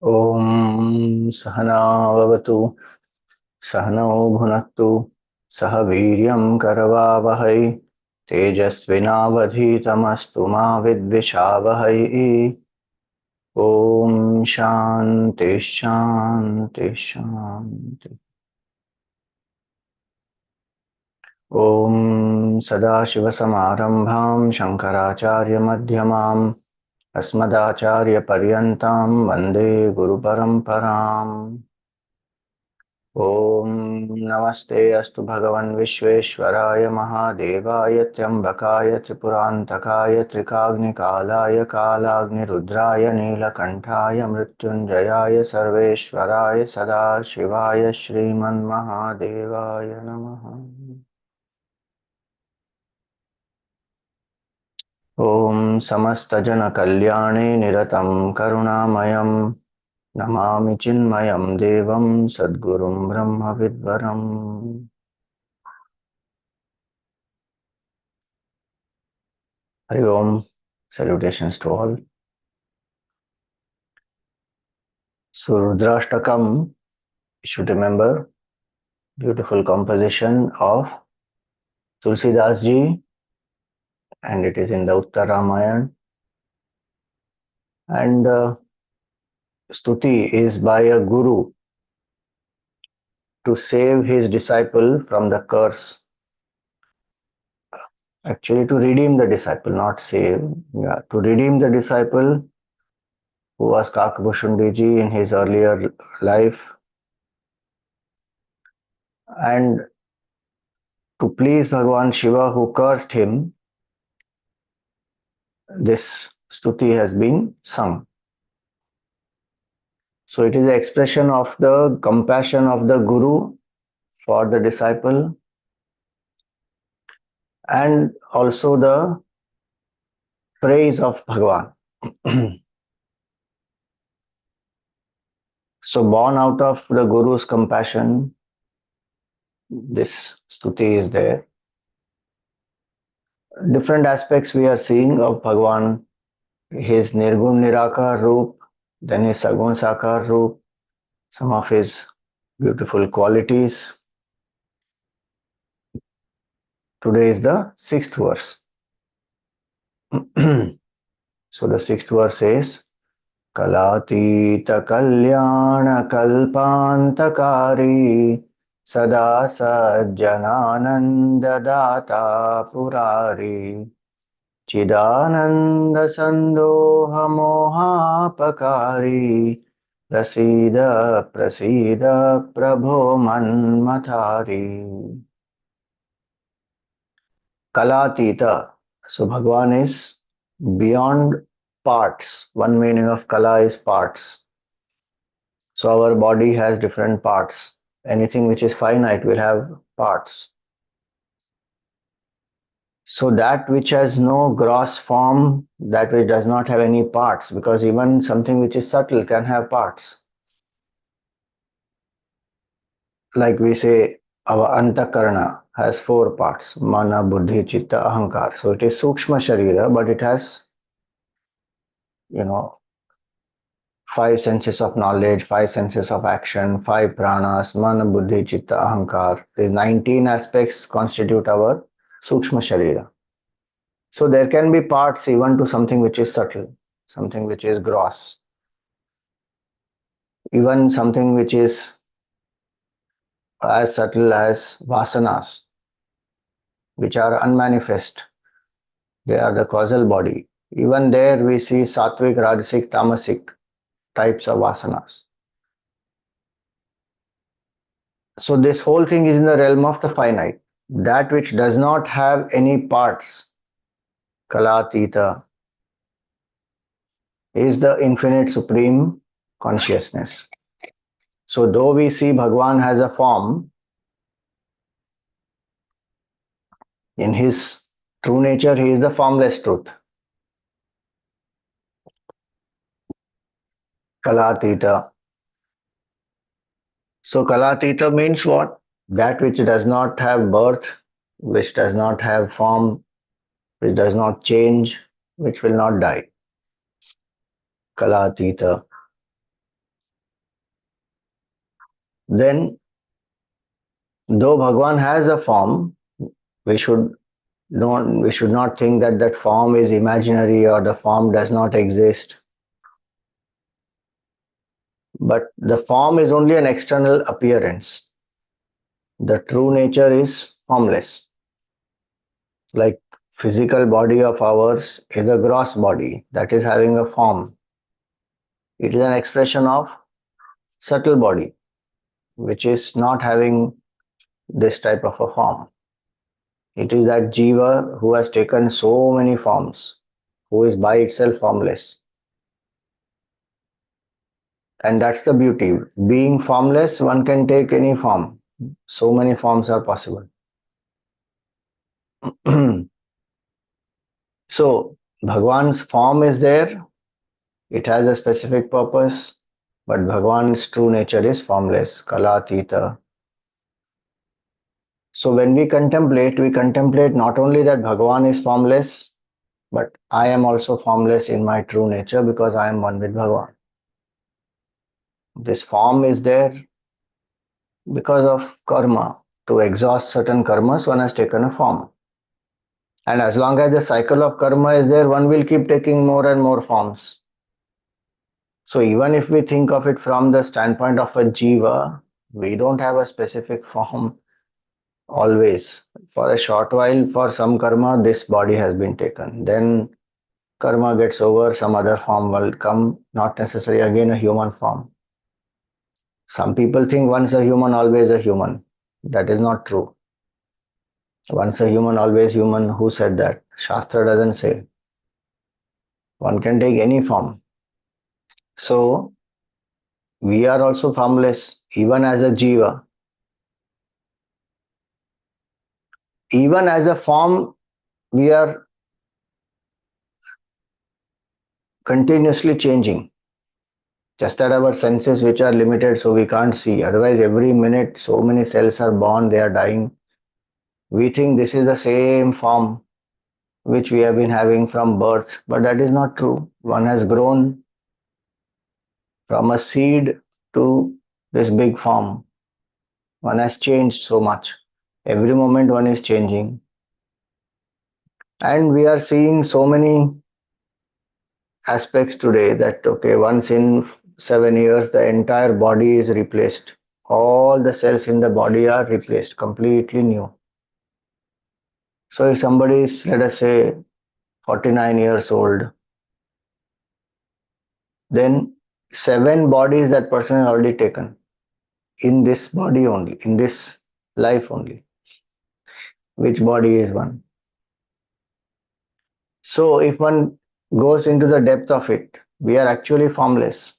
Om Sahana Vavatu Sahanau Bhunaktu Saha Viryam Karavavahai Tejasvinavadhitamastu ma Vidvishavahai. Om Shanti Shanti Shanti. Om Sadashivasamarambham Shankaracharya Madhyamam Asmadacharya Paryantam Vande Guru Paramparam. Om Namaste Astu Bhagavan Vishveshwaraya Mahadevaaya Tyambakaya Tripurantakaya Trikagnikalaya Kalagni Rudraya Neelakantaya Mrityunjayaya Sarveshwaraya Sadashivaya Shriman Mahadevaya Namaha. Om Samastajana Kalyane Niratam Karunamayam Namami Chinmayam Devam Sadgurum Brahma Vidvaram. Hari Om, salutations to all. So Rudrashtakam, you should remember, beautiful composition of Tulsidas ji, and it is in the Uttar Ramayana. And Stuti is by a guru to save his disciple from the curse. Actually, to redeem the disciple, not save. Yeah, to redeem the disciple who was Kakabhushundi ji in his earlier life, and to please Bhagwan Shiva who cursed him, this stuti has been sung. So it is the expression of the compassion of the Guru for the disciple, and also the praise of Bhagwan. So born out of the Guru's compassion, this stuti is there. Different aspects we are seeing of Bhagwan, his Nirgun Nirakar Roop, then his Sagun Sakar Roop, some of his beautiful qualities. Today is the 6th verse. So the 6th verse says, Kalatita Kalyana Kalpantakari Sada Sajjanananda Data Purari Chidananda Sandoha Mohapakari Prasida Prasida Prabho Manmatari. Kalatita. So Bhagwan is beyond parts. One meaning of Kala is parts. So our body has different parts. Anything which is finite will have parts. So that which has no gross form, that which does not have any parts, because even something which is subtle can have parts. Like we say, our antakarana has 4 parts: mana, buddhi, chitta, ahankar. So it is sukshma sharira, but it has, 5 senses of knowledge, 5 senses of action, 5 pranas, mana, buddhi, chitta, ahankar. These 19 aspects constitute our sukshma sharira. So there can be parts even to something which is subtle, something which is gross, even something which is as subtle as vasanas, which are unmanifest. They are the causal body. Even there we see sattvic, rajasic, tamasic types of vasanas. So this whole thing is in the realm of the finite. That which does not have any parts, Kalatita, is the infinite supreme consciousness. So though we see Bhagwan has a form, in his true nature he is the formless truth. Kalatita. So Kalatita means what? That which does not have birth, which does not have form, which does not change, which will not die. Kalatita. then though Bhagwan has a form, we should we should not think that that form is imaginary or the form does not exist. But the form is only an external appearance. The true nature is formless. Like physical body of ours is a gross body that is having a form. It is an expression of subtle body which is not having this type of a form. It is that Jiva who has taken so many forms, who is by itself formless. And that's the beauty. Being formless, one can take any form. So many forms are possible. So, Bhagwan's form is there, it has a specific purpose, but Bhagwan's true nature is formless, Kalatita. So, when we contemplate not only that Bhagwan is formless, but I am also formless in my true nature because I am one with Bhagwan. This form is there because of karma. To exhaust certain karmas, one has taken a form. And as long as the cycle of karma is there, one will keep taking more and more forms. So even if we think of it from the standpoint of a jiva, we don't have a specific form always. For a short while, for some karma, this body has been taken. Then karma gets over, some other form will come, not necessarily again a human form. Some people think once a human, always a human. That is not true. Once a human, always human. Who said that? Shastra doesn't say. One can take any form. So we are also formless, even as a jiva. Even as a form, we are continuously changing. Just that our senses, which are limited, so we can't see. Otherwise, every minute, so many cells are born, they are dying. We think this is the same form which we have been having from birth, but that is not true. One has grown from a seed to this big form. One has changed so much. Every moment, one is changing. And we are seeing so many aspects today that, okay, once in 7 years, the entire body is replaced. All the cells in the body are replaced, completely new. So if somebody is, let us say, 49 years old, then 7 bodies that person has already taken in this body only, in this life only. Which body is one? So if one goes into the depth of it, we are actually formless,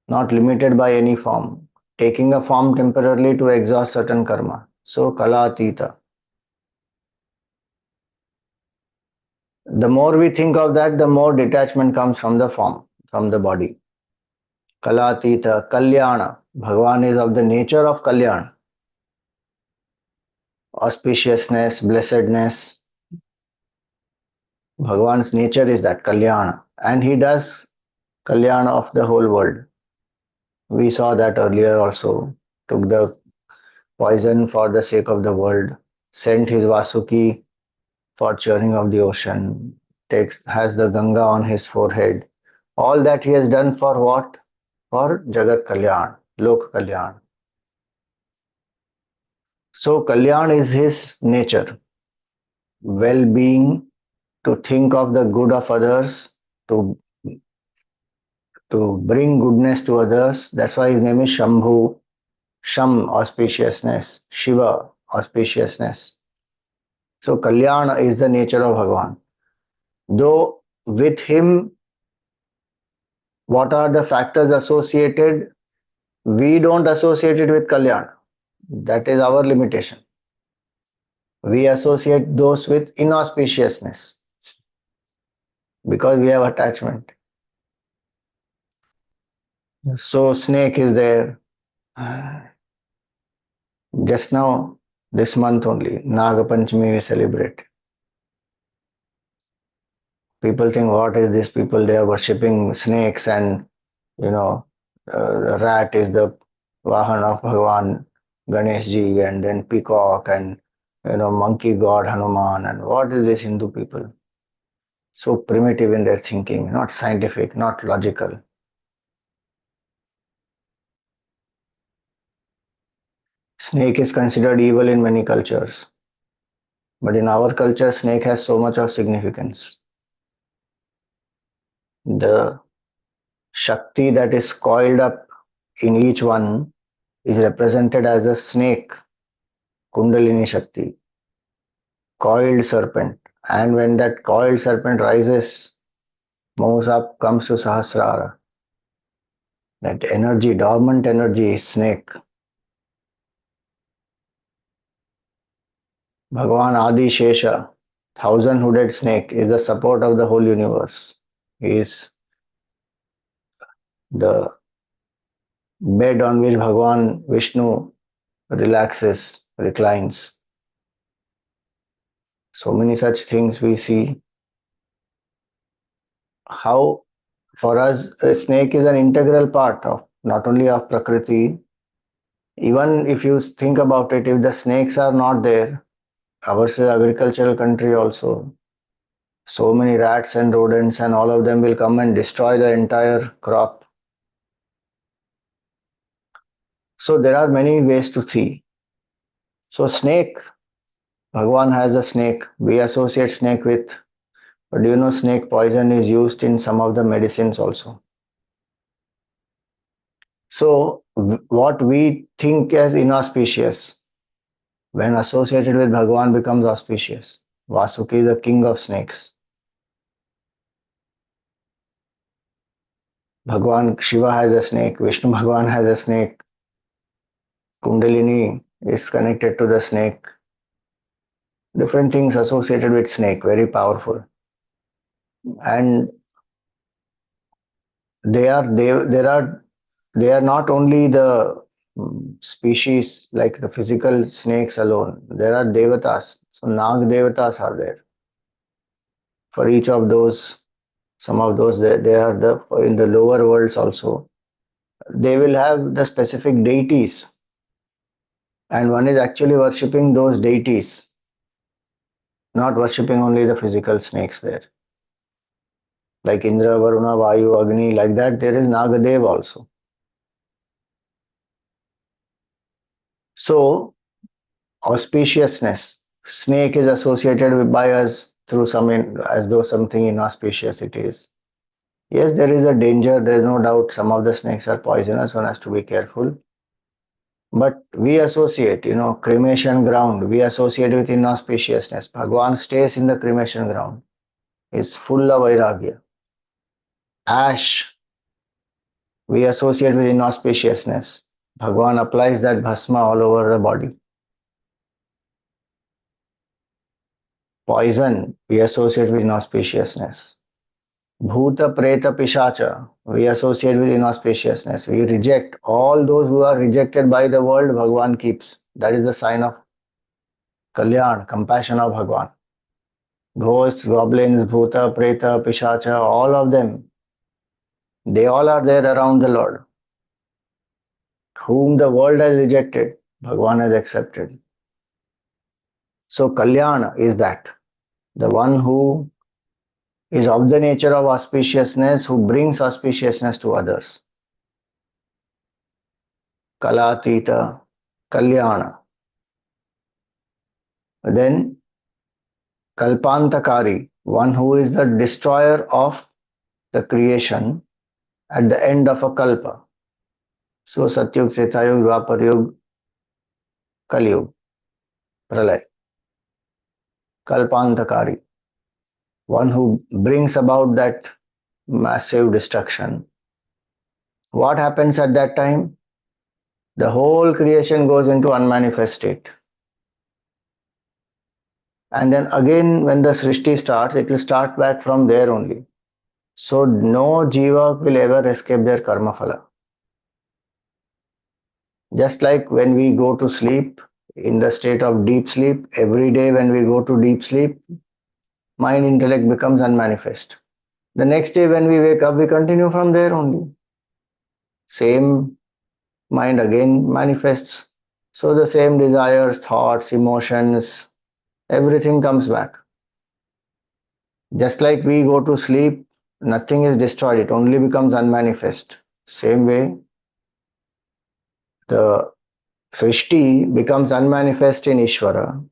not limited by any form, taking a form temporarily to exhaust certain karma. So Kalatita. The more we think of that, the more detachment comes from the form, from the body. Kalatita, Kalyana. Bhagwan is of the nature of Kalyan, auspiciousness, blessedness. Bhagwan's nature is that Kalyana, and he does Kalyana of the whole world. We saw that earlier also. Took the poison for the sake of the world, sent his Vasuki for churning of the ocean, has the Ganga on his forehead. All that he has done for what? For Jagat Kalyan, Lok Kalyan. So Kalyan is his nature. Well-being, to think of the good of others, to bring goodness to others. That's why his name is Shambhu. Sham, auspiciousness. Shiva, auspiciousness. So Kalyan is the nature of Bhagwan. Though with him, what are the factors associated? We don't associate it with Kalyan. That is our limitation. We associate those with inauspiciousness because we have attachment. So snake is there. Just now, this month only, Naga Panchami we celebrate. People think, what is this? People, they are worshipping snakes, and you know, rat is the Vahan of Bhagwan Ganesh ji, and then peacock, and monkey god Hanuman. And what is this Hindu people? So primitive in their thinking, not scientific, not logical. Snake is considered evil in many cultures, but in our culture, snake has so much of significance. The Shakti that is coiled up in each one is represented as a snake, Kundalini Shakti, coiled serpent. And when that coiled serpent rises, moves up, comes to Sahasrara, that energy, dormant energy is snake. Bhagwan Adi Shesha, thousand-hooded snake, is the support of the whole universe. He is the bed on which Bhagwan Vishnu relaxes, reclines. So many such things we see. How for us a snake is an integral part of not only of Prakriti. Even if you think about it, if the snakes are not there, ours is agricultural country also. So many rats and rodents and all of them will come and destroy the entire crop. So there are many ways to see. So snake, Bhagwan has a snake. We associate snake with, but do you know snake poison is used in some of the medicines also. So what we think as inauspicious, when associated with Bhagwan becomes auspicious. Vasuki is the king of snakes. Bhagwan Shiva has a snake. Vishnu Bhagwan has a snake. Kundalini is connected to the snake. Different things associated with snake, very powerful. And they are not only the species like the physical snakes alone. There are devatas. So Nag devatas are there. For each of those, some of those they are the in the lower worlds also. They will have the specific deities, and one is actually worshipping those deities, not worshipping only the physical snakes there. Like Indra, Varuna, Vayu, Agni, like that, there is Nagadev also. So, auspiciousness. Snake is associated with by us through as though something inauspicious it is. Yes, there is a danger, there is no doubt some of the snakes are poisonous, one has to be careful. But we associate, cremation ground, we associate with inauspiciousness. Bhagwan stays in the cremation ground, is full of vairagya. Ash, we associate with inauspiciousness. Bhagwan applies that bhasma all over the body. Poison, we associate with inauspiciousness. Bhuta, Preta, Pishacha, we associate with inauspiciousness. We reject all those who are rejected by the world, Bhagwan keeps. That is the sign of Kalyan, compassion of Bhagwan. Ghosts, goblins, Bhuta, Preta, Pishacha, all of them, they all are there around the Lord. Whom the world has rejected, Bhagwan has accepted. So Kalyana is that, the one who is of the nature of auspiciousness, who brings auspiciousness to others. Kalatita, Kalyana. Then Kalpantakari, one who is the destroyer of the creation at the end of a kalpa. So Satyug, Tretayug, Dwaparyug, Kaliyug, Pralay. Kalpantakari, one who brings about that massive destruction. What happens at that time? The whole creation goes into unmanifest state. And then again, when the Srishti starts, it will start back from there only. So no jiva will ever escape their karma phala. Just like when we go to sleep in the state of deep sleep, every day when we go to deep sleep, mind intellect becomes unmanifest. The next day when we wake up, we continue from there only. Same mind again manifests. So the same desires, thoughts, emotions, everything comes back. Just like we go to sleep, nothing is destroyed, it only becomes unmanifest. Same way, the Srishti becomes unmanifest in Ishvara.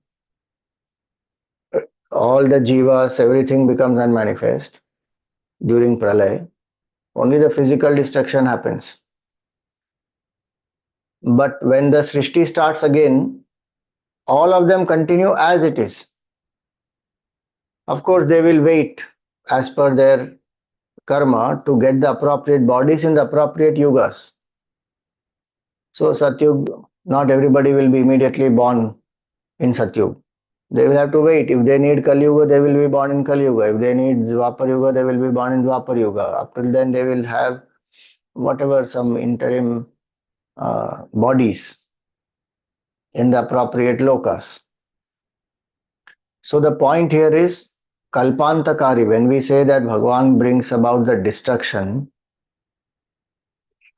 All the jivas, everything becomes unmanifest during Pralay. Only the physical destruction happens. But when the Srishti starts again, all of them continue as it is. Of course, they will wait as per their karma to get the appropriate bodies in the appropriate yugas. So, Satyug, not everybody will be immediately born in Satyug. They will have to wait. If they need Kali Yuga, they will be born in Kali Yuga. If they need Dwapar Yuga, they will be born in Dwapar Yuga. Up till then, they will have whatever some interim bodies in the appropriate lokas. So the point here is Kalpantakari. When we say that Bhagwan brings about the destruction,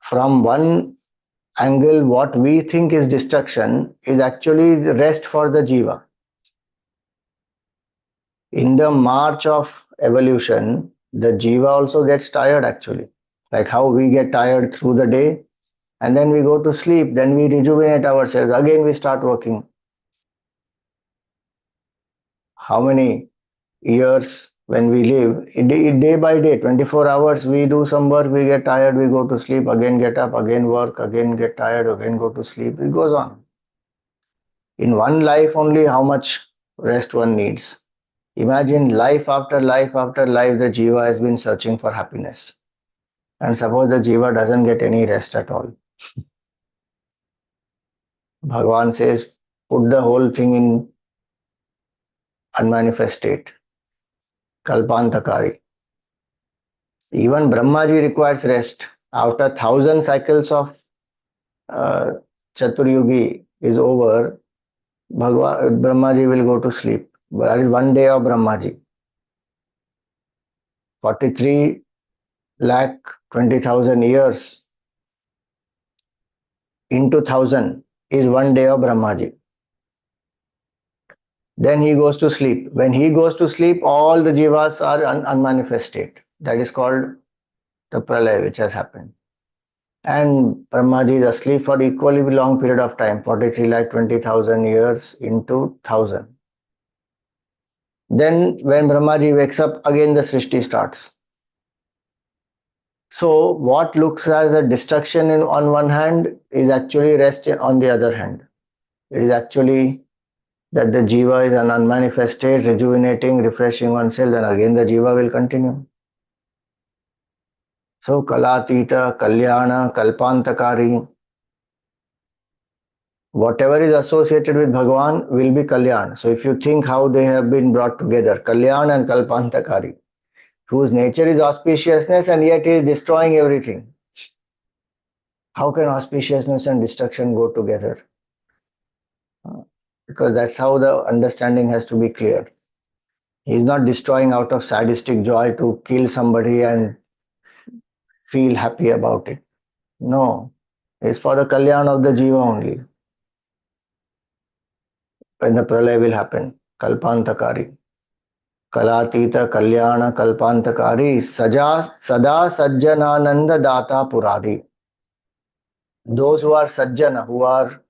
from one angle, what we think is destruction is actually the rest for the jiva. In the march of evolution, the jiva also gets tired actually. Like how we get tired through the day and then we go to sleep, then we rejuvenate ourselves, again we start working. How many years when we live, day by day, 24 hours, we do some work, we get tired, we go to sleep, again get up, again work, again get tired, again go to sleep. It goes on. In one life only, how much rest one needs. Imagine life after life after life, the jiva has been searching for happiness. And suppose the jiva doesn't get any rest at all. Bhagwan says, put the whole thing in unmanifest state. Kalpantakari. Even Brahmaji requires rest. After 1,000 cycles of uh, Chaturyugi is over, Brahmaji will go to sleep. But that is one day of Brahmaji. 43 lakh 20,000 years into 1,000 is one day of Brahmaji. Then he goes to sleep. When he goes to sleep, all the jivas are unmanifest state. That is called the pralay which has happened. And Brahmaji is asleep for equally long period of time, 43 lakh 20,000 years into 1,000. Then when Brahmaji wakes up, again the Srishti starts. So what looks as a destruction on one hand is actually rest on the other hand. It is actually that the jiva is an unmanifest state, rejuvenating, refreshing oneself, and again the jiva will continue. So Kalatita, Kalyana, Kalpantakari, whatever is associated with Bhagwan will be Kalyan. So if you think how they have been brought together, Kalyan and Kalpantakari, whose nature is auspiciousness and yet he is destroying everything. How can auspiciousness and destruction go together? Because that's how the understanding has to be clear. He is not destroying out of sadistic joy to kill somebody and feel happy about it. No, it's for the Kalyan of the Jiva only. When the pralay will happen, Kalpantakari. Kalatita Kalyana Kalpantakari Sada Sajjanananda Data Purari. Those who are Sajjana, who are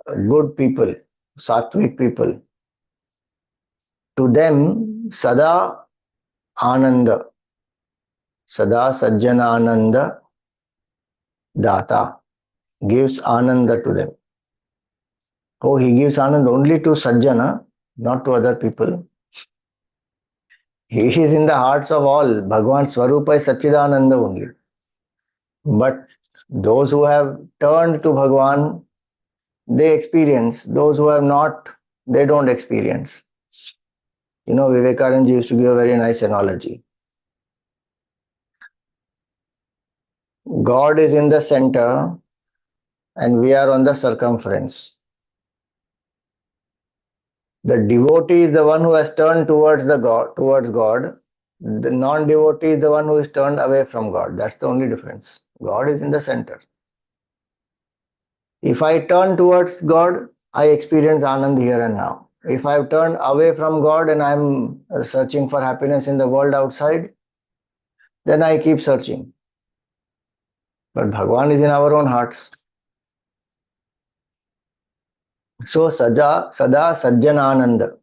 good people, Sattvic people, to them Sada Ananda, Sada Sajjanananda Data gives Ananda to them. Oh, he gives Ananda only to Sajjana, not to other people. He is in the hearts of all. Bhagwan Swarupa is Satchidananda only. But those who have turned to Bhagwan, they experience. Those who have not, they don't experience. You know, Vivekananda used to give a very nice analogy. God is in the center and we are on the circumference. The devotee is the one who has turned towards God. The non-devotee is the one who is turned away from God. That's the only difference. God is in the center. If I turn towards God, I experience Anand here and now. If I've turned away from God and I'm searching for happiness in the world outside, then I keep searching. But Bhagwan is in our own hearts. So sada sajjanananda.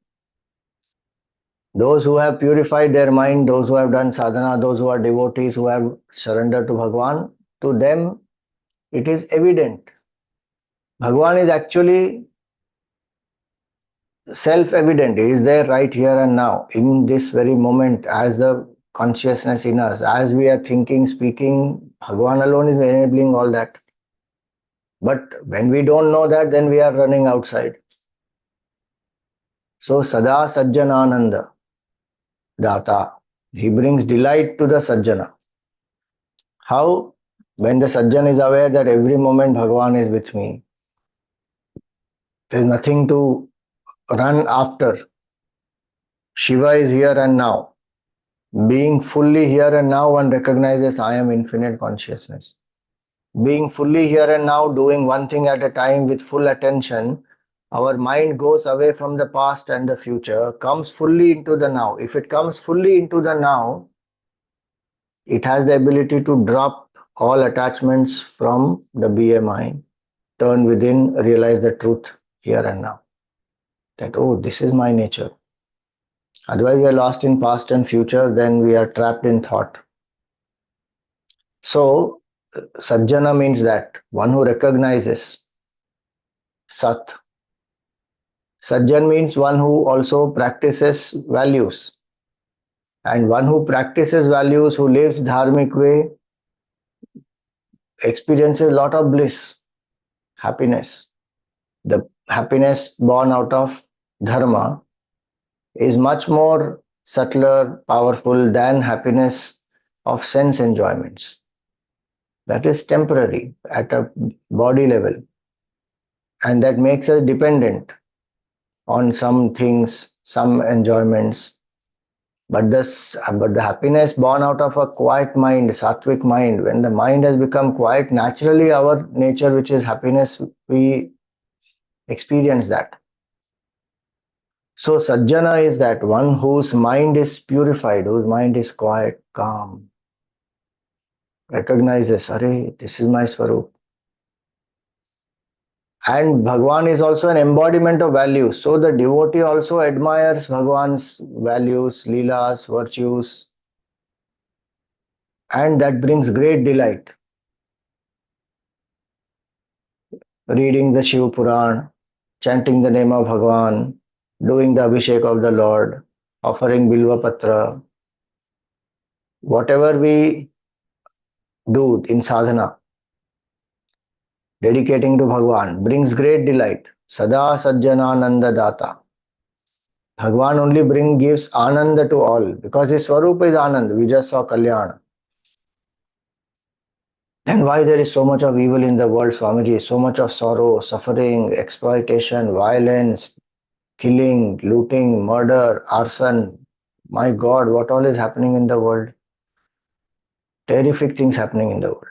Those who have purified their mind, those who have done sadhana, those who are devotees, who have surrendered to Bhagwan, to them it is evident. Bhagwan is actually self-evident. It is there right here and now, in this very moment, as the consciousness in us, as we are thinking, speaking. Bhagwan alone is enabling all that. But when we don't know that, then we are running outside. So sada sajjanananda data. He brings delight to the sajjana. How? When the sajjan is aware that every moment Bhagwan is with me, there is nothing to run after. Shiva is here and now. Being fully here and now, one recognizes I am infinite consciousness. Being fully here and now, doing one thing at a time with full attention, our mind goes away from the past and the future, comes fully into the now. If it comes fully into the now, it has the ability to drop all attachments from the BMI, turn within, realize the truth here and now. That, oh, this is my nature. Otherwise, we are lost in past and future, then we are trapped in thought. So, Sajjana means that one who recognizes Sat. Sajjan means one who also practices values. And one who practices values, who lives dharmic way, experiences a lot of bliss, happiness. The happiness born out of dharma is much more subtler, powerful than happiness of sense enjoyments. That is temporary at a body level, and that makes us dependent on some things, some enjoyments. But the happiness born out of a quiet mind, sattvic mind, when the mind has become quiet, naturally our nature, which is happiness, we experience that. So Sajjana is that one whose mind is purified, whose mind is quiet, calm, recognizes, Arey, this is my Swarup. And Bhagwan is also an embodiment of values. So the devotee also admires Bhagwan's values, leelas, virtues, and that brings great delight. Reading the Shiva Puran, chanting the name of Bhagwan, doing the Abhishek of the Lord, offering Bilva Patra, whatever we do in sadhana, dedicating to Bhagwan, brings great delight. Sada Sajjanananda Data. Bhagwan only gives Ananda to all because his Swarup is Anand. We just saw Kalyana. Then why there is so much of evil in the world, Swamiji? So much of sorrow, suffering, exploitation, violence, killing, looting, murder, arson. My God, what all is happening in the world? Terrific things happening in the world.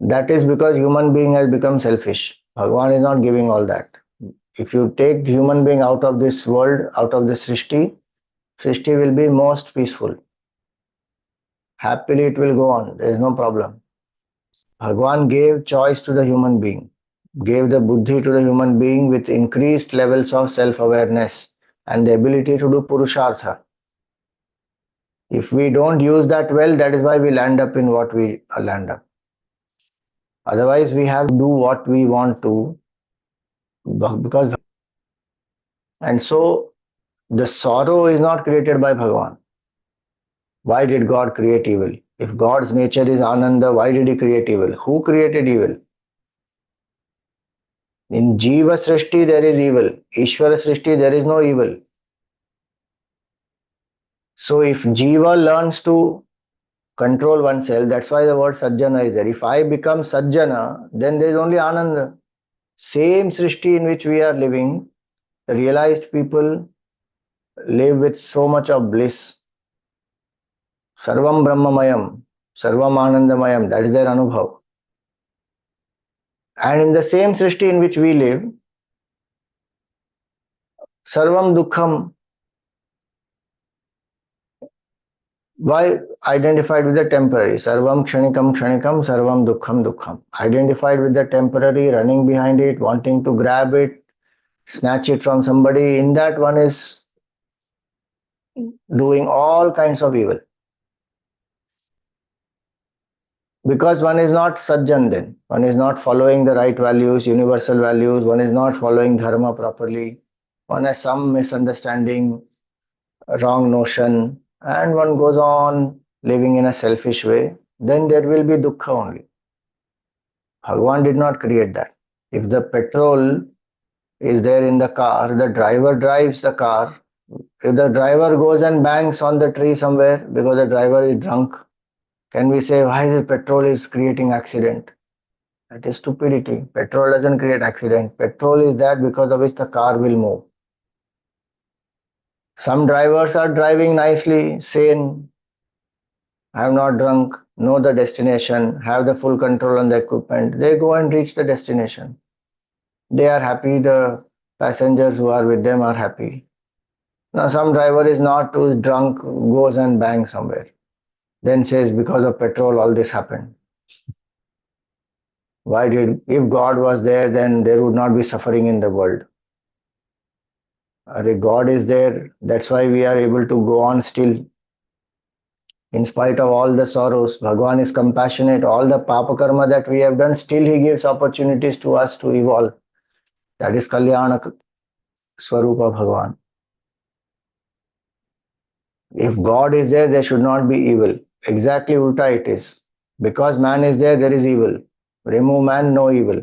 That is because human being has become selfish. Bhagwan is not giving all that. If you take human being out of this world, out of this Srishti, Srishti will be most peaceful. Happily it will go on. There is no problem. Bhagwan gave choice to the human being, gave the buddhi to the human being with increased levels of self-awareness and the ability to do purushartha. If we don't use that well, that is why we land up in what we land up. Otherwise, we have to do what we want to because and so the sorrow is not created by Bhagwan. Why did God create evil? If God's nature is Ananda, why did he create evil? Who created evil? In Jiva Srishti there is evil. Ishvara Srishti there is no evil. So if Jiva learns to control oneself, that's why the word Sajjana is there. If I become Sajjana, then there is only Ananda. Same Srishti in which we are living, realized people live with so much of bliss. Sarvam Brahmamayam, Sarvam Anandamayam, that is their Anubhav. And in the same Srishti in which we live, Sarvam Dukkham, why identified with the temporary? Sarvam Kshanikam Kshanikam, Sarvam Dukkham Dukkham. Identified with the temporary, running behind it, wanting to grab it, snatch it from somebody. In that one is doing all kinds of evil. Because one is not sajjan then. One is not following the right values, universal values. One is not following dharma properly. One has some misunderstanding, wrong notion, and one goes on living in a selfish way. Then there will be dukkha only. Bhagwan did not create that. If the petrol is there in the car, the driver drives the car. If the driver goes and bangs on the tree somewhere because the driver is drunk, can we say why the petrol is creating accident? That is stupidity. Petrol doesn't create accident. Petrol is that because of which the car will move. Some drivers are driving nicely, sane, have not drunk, know the destination, have the full control on the equipment. They go and reach the destination. They are happy. The passengers who are with them are happy. Now some driver is not too drunk, goes and bangs somewhere. Then says because of petrol all this happened. Why did, if God was there, then there would not be suffering in the world. God is there, that's why we are able to go on still. In spite of all the sorrows, Bhagwan is compassionate. All the papa karma that we have done, still he gives opportunities to us to evolve. That is Kalyana Swarupa Bhagwan. If God is there, there should not be evil. Exactly ulta it is. Because man is there, there is evil. Remove man, no evil.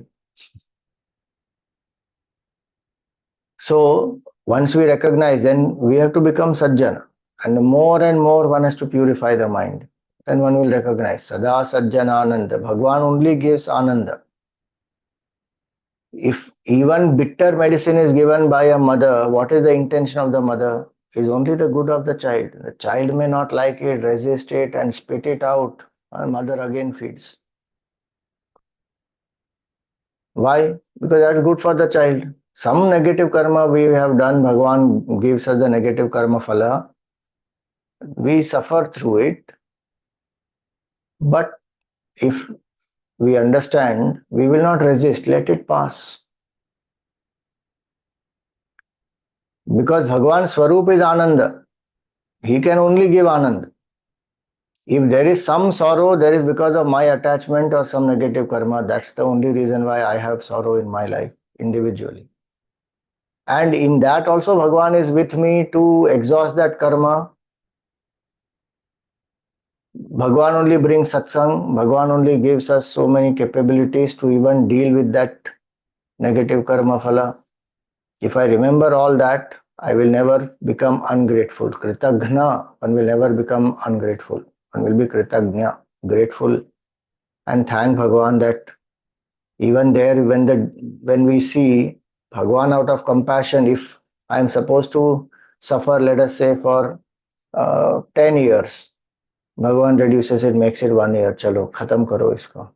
So, once we recognize, then we have to become Sajjana. And more one has to purify the mind. Then one will recognize Sada Sajjana Ananda. Bhagwan only gives Ananda. If even bitter medicine is given by a mother, what is the intention of the mother? Is only the good of the child. The child may not like it, resist it, and spit it out, and mother again feeds. Why? Because that's good for the child. Some negative karma we have done, Bhagwan gives us the negative karma phala. We suffer through it, but if we understand, we will not resist, let it pass. Because Bhagwan's Swarup is Ananda. He can only give Ananda. If there is some sorrow, there is because of my attachment or some negative karma. That's the only reason why I have sorrow in my life individually. And in that also, Bhagwan is with me to exhaust that karma. Bhagwan only brings satsang. Bhagwan only gives us so many capabilities to even deal with that negative karma phala. If I remember all that, I will never become ungrateful. Kritagna, one will never become ungrateful. One will be Kritagnya, grateful, and thank Bhagwan that even there, when we see Bhagwan out of compassion, if I am supposed to suffer, let us say, for 10 years, Bhagwan reduces it, makes it 1 year. Chalo, khatam karo isko.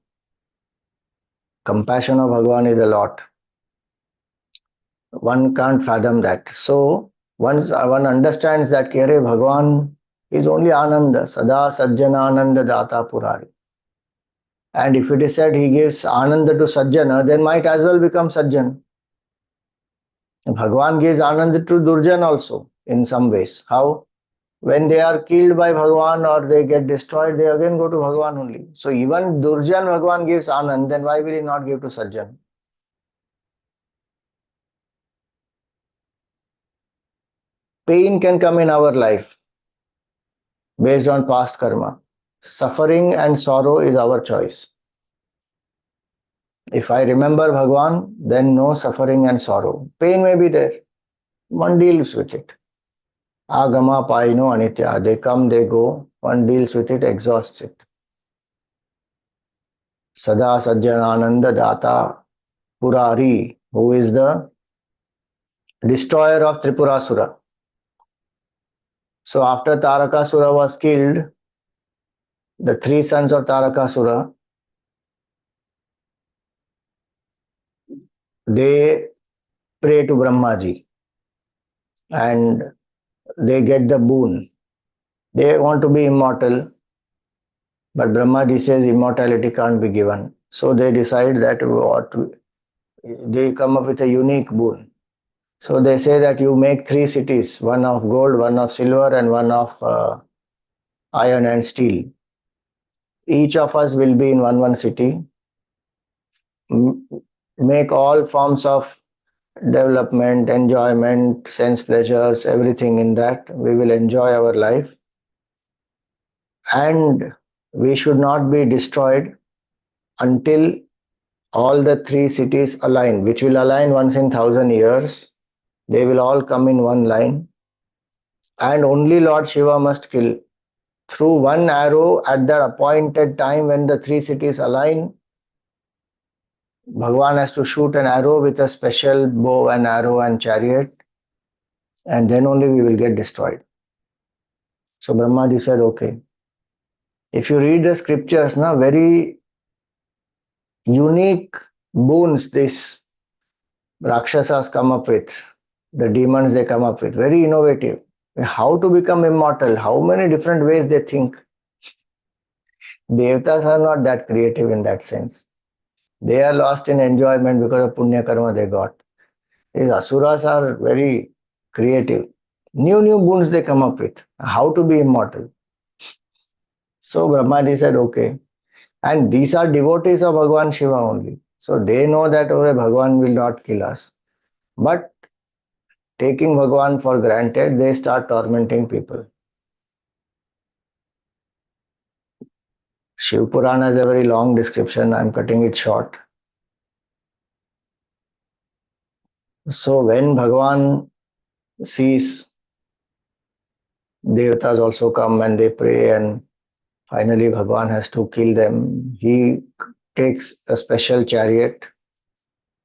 Compassion of Bhagwan is a lot. One can't fathom that. So once one understands that Kere Bhagwan is only Ananda, Sada Sajjana Ananda Data Purari. And if it is said he gives Ananda to Sajjana, then might as well become Sajjan. Bhagwan gives Ananda to Durjan also in some ways. How? When they are killed by Bhagwan or they get destroyed, they again go to Bhagwan only. So even Durjan Bhagwan gives Anand, then why will he not give to Sajjan? Pain can come in our life based on past karma. Suffering and sorrow is our choice. If I remember Bhagwan, then no suffering and sorrow. Pain may be there. One deals with it. Agama paino anitya. They come, they go. One deals with it, exhausts it. Sada Sajjanananda Data Purari, who is the destroyer of Tripura Sura. So after Tarakasura was killed, the three sons of Tarakasura, they pray to Brahmaji and they get the boon. They want to be immortal, but Brahmaji says immortality can't be given. So they decide that they come up with a unique boon. So they say that you make three cities, one of gold, one of silver, and one of iron and steel. Each of us will be in one city, make all forms of development, enjoyment, sense pleasures, everything in that. We will enjoy our life. And we should not be destroyed until all the three cities align, which will align once in 1,000 years. They will all come in one line. And only Lord Shiva must kill. Through one arrow at the appointed time when the three cities align, Bhagwan has to shoot an arrow with a special bow and arrow and chariot, and then only we will get destroyed. So Brahmaji said, okay. If you read the scriptures, very unique boons these Rakshasas come up with, the demons they come up with, very innovative. How to become immortal, how many different ways they think. Devatas are not that creative in that sense. They are lost in enjoyment because of punya karma they got. These asuras are very creative. New boons they come up with. How to be immortal. So Brahmaji said, okay. And these are devotees of Bhagwan Shiva only. So they know that Bhagwan will not kill us. But taking Bhagwan for granted, they start tormenting people. Shiv Purana is a very long description. I am cutting it short. So when Bhagwan sees Devatas also come and they pray, and finally Bhagwan has to kill them, he takes a special chariot.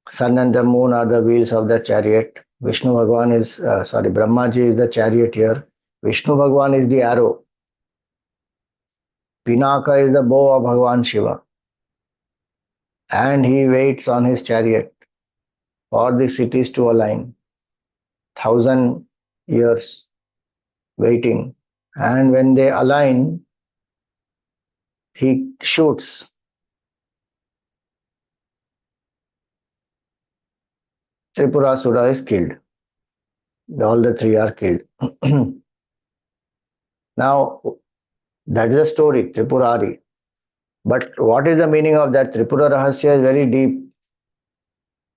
Sun and the moon are the wheels of the chariot. Vishnu Bhagwan is, Brahmaji is the chariot here. Vishnu Bhagwan is the arrow. Pinaka is the bow of Bhagwan Shiva. And he waits on his chariot for the cities to align. 1,000 years waiting. And when they align, he shoots. Tripura Sura is killed. All the three are killed. Now, that is a story, Tripurari. But what is the meaning of that? Tripura Rahasya is very deep.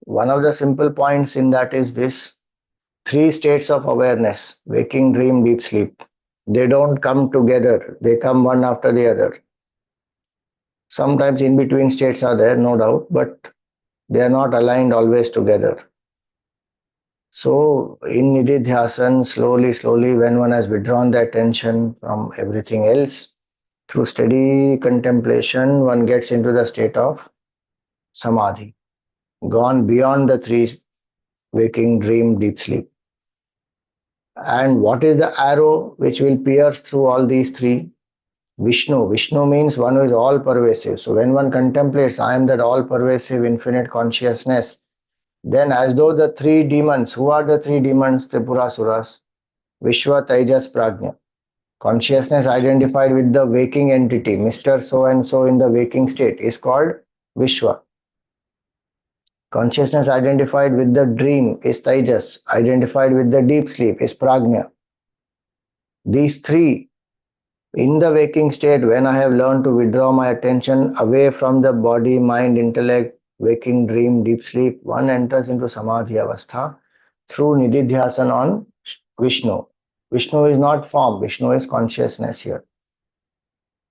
One of the simple points in that is this: three states of awareness: waking, dream, deep sleep. They don't come together, they come one after the other. Sometimes in between states are there, no doubt, but they are not aligned always together. So in Nididhyasan, slowly, when one has withdrawn the attention from everything else, through steady contemplation, one gets into the state of samadhi, gone beyond the three: waking, dream, deep sleep. And what is the arrow which will pierce through all these three? Vishnu. Vishnu means one who is all pervasive. So when one contemplates, I am that all pervasive infinite consciousness, then as though the three demons, who are the three demons? Tripurasuras, Vishwa, Tejas, Prajna. Consciousness identified with the waking entity, Mr. So and so in the waking state, is called Vishwa. Consciousness identified with the dream is Tejas. Identified with the deep sleep is Prajna. These three, in the waking state, when I have learned to withdraw my attention away from the body, mind, intellect, waking, dream, deep sleep, one enters into Samadhi Avastha through Nididhyasan on Vishnu. Vishnu is not form, Vishnu is consciousness here.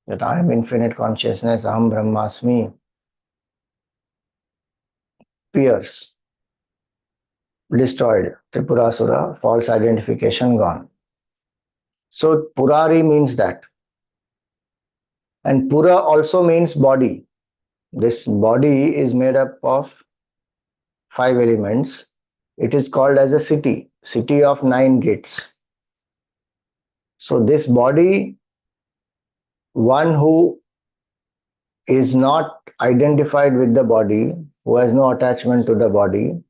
That I am infinite consciousness, Aham Brahmasmi, pierce, destroyed, Tripurasura, false identification gone. So Purari means that. And Pura also means body. This body is made up of 5 elements. It is called as a city of 9 gates. So this body, one who is not identified with the body, who has no attachment to the body,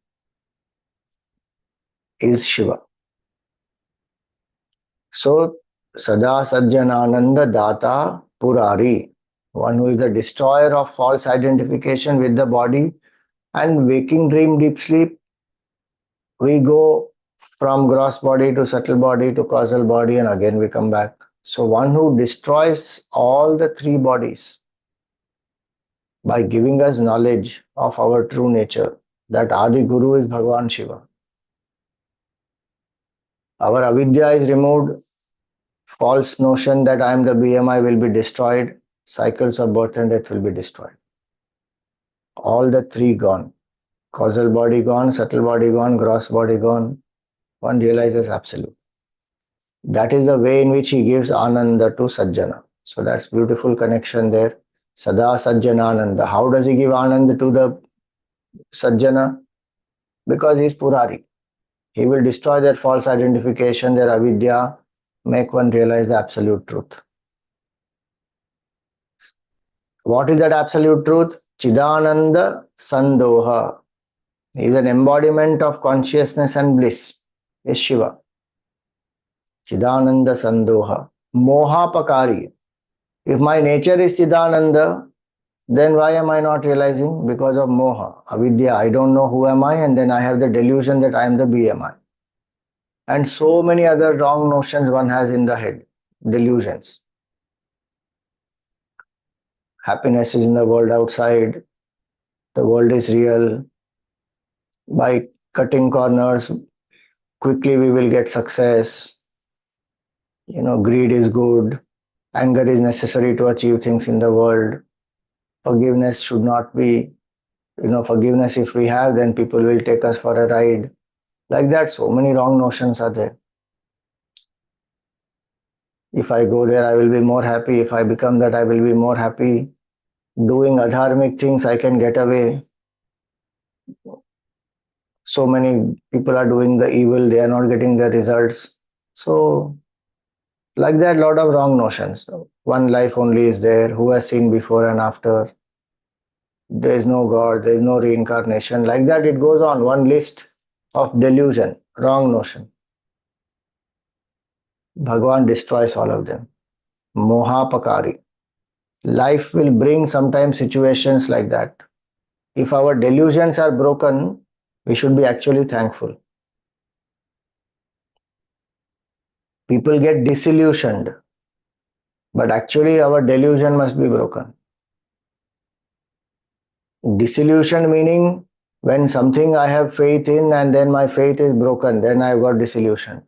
is Shiva. So, Sada Sajjanananda Data Purari, one who is the destroyer of false identification with the body and waking dream deep sleep, we go from gross body to subtle body to causal body and again we come back. So one who destroys all the three bodies by giving us knowledge of our true nature, that Adi Guru is Bhagwan Shiva. Our avidya is removed, false notion that I am the BMI will be destroyed, cycles of birth and death will be destroyed. All the three gone. Causal body gone, subtle body gone, gross body gone. One realizes absolute. That is the way in which he gives Ananda to Sajjana. So that's beautiful connection there. Sada Sajjanananda. How does he give Ananda to the Sajjana? Because he is Purari. He will destroy their false identification, their avidya, make one realize the absolute truth. What is that absolute truth? Chidananda Sandoha. He is an embodiment of consciousness and bliss. Is Shiva. Chidananda Sandoha. Mohapakari. If my nature is Chidananda, then why am I not realizing? Because of moha, avidya. I don't know who am I, and then I have the delusion that I am the BMI. And so many other wrong notions one has in the head, delusions. Happiness is in the world outside, the world is real. By cutting corners, quickly we will get success. Greed is good, anger is necessary to achieve things in the world. Forgiveness should not be, forgiveness if we have, then people will take us for a ride. Like that, so many wrong notions are there. If I go there, I will be more happy. If I become that, I will be more happy. Doing adharmic things, I can get away. So many people are doing the evil, they are not getting the results. So, like that, lot of wrong notions. One life only is there. Who has seen before and after? There is no God, there is no reincarnation. Like that, it goes on. One list of delusion, wrong notion. Bhagwan destroys all of them. Mohapakari. Life will bring sometimes situations like that. If our delusions are broken, we should be actually thankful. People get disillusioned, but actually our delusion must be broken. Disillusion meaning when something I have faith in and then my faith is broken, then I've got disillusion.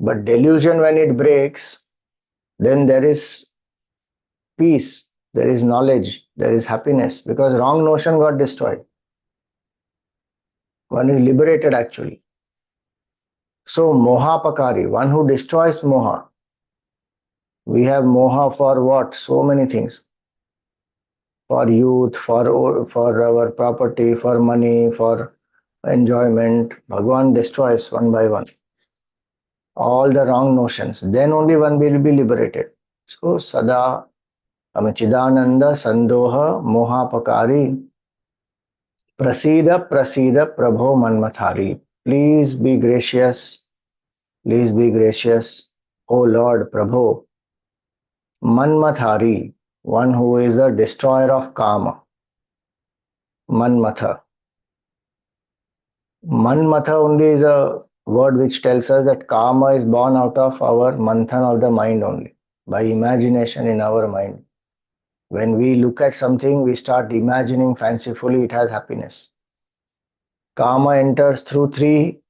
But delusion, when it breaks, then there is peace, there is knowledge, there is happiness, because wrong notion got destroyed. One is liberated actually. So Mohapakari, one who destroys moha. We have moha for what? So many things. For youth, for our property, for money, for enjoyment. Bhagwan destroys one by one all the wrong notions. Then only one will be liberated. So Chidananda Sandoha Mohapakari Prasida Prabho Manmathari. Please be gracious. Please be gracious. O Lord Prabhu. Manmathari, one who is the destroyer of Kama. Manmatha. Manmatha only is a word which tells us that Kama is born out of our manthan of the mind only, by imagination in our mind. When we look at something, we start imagining fancifully, it has happiness. Kama enters through three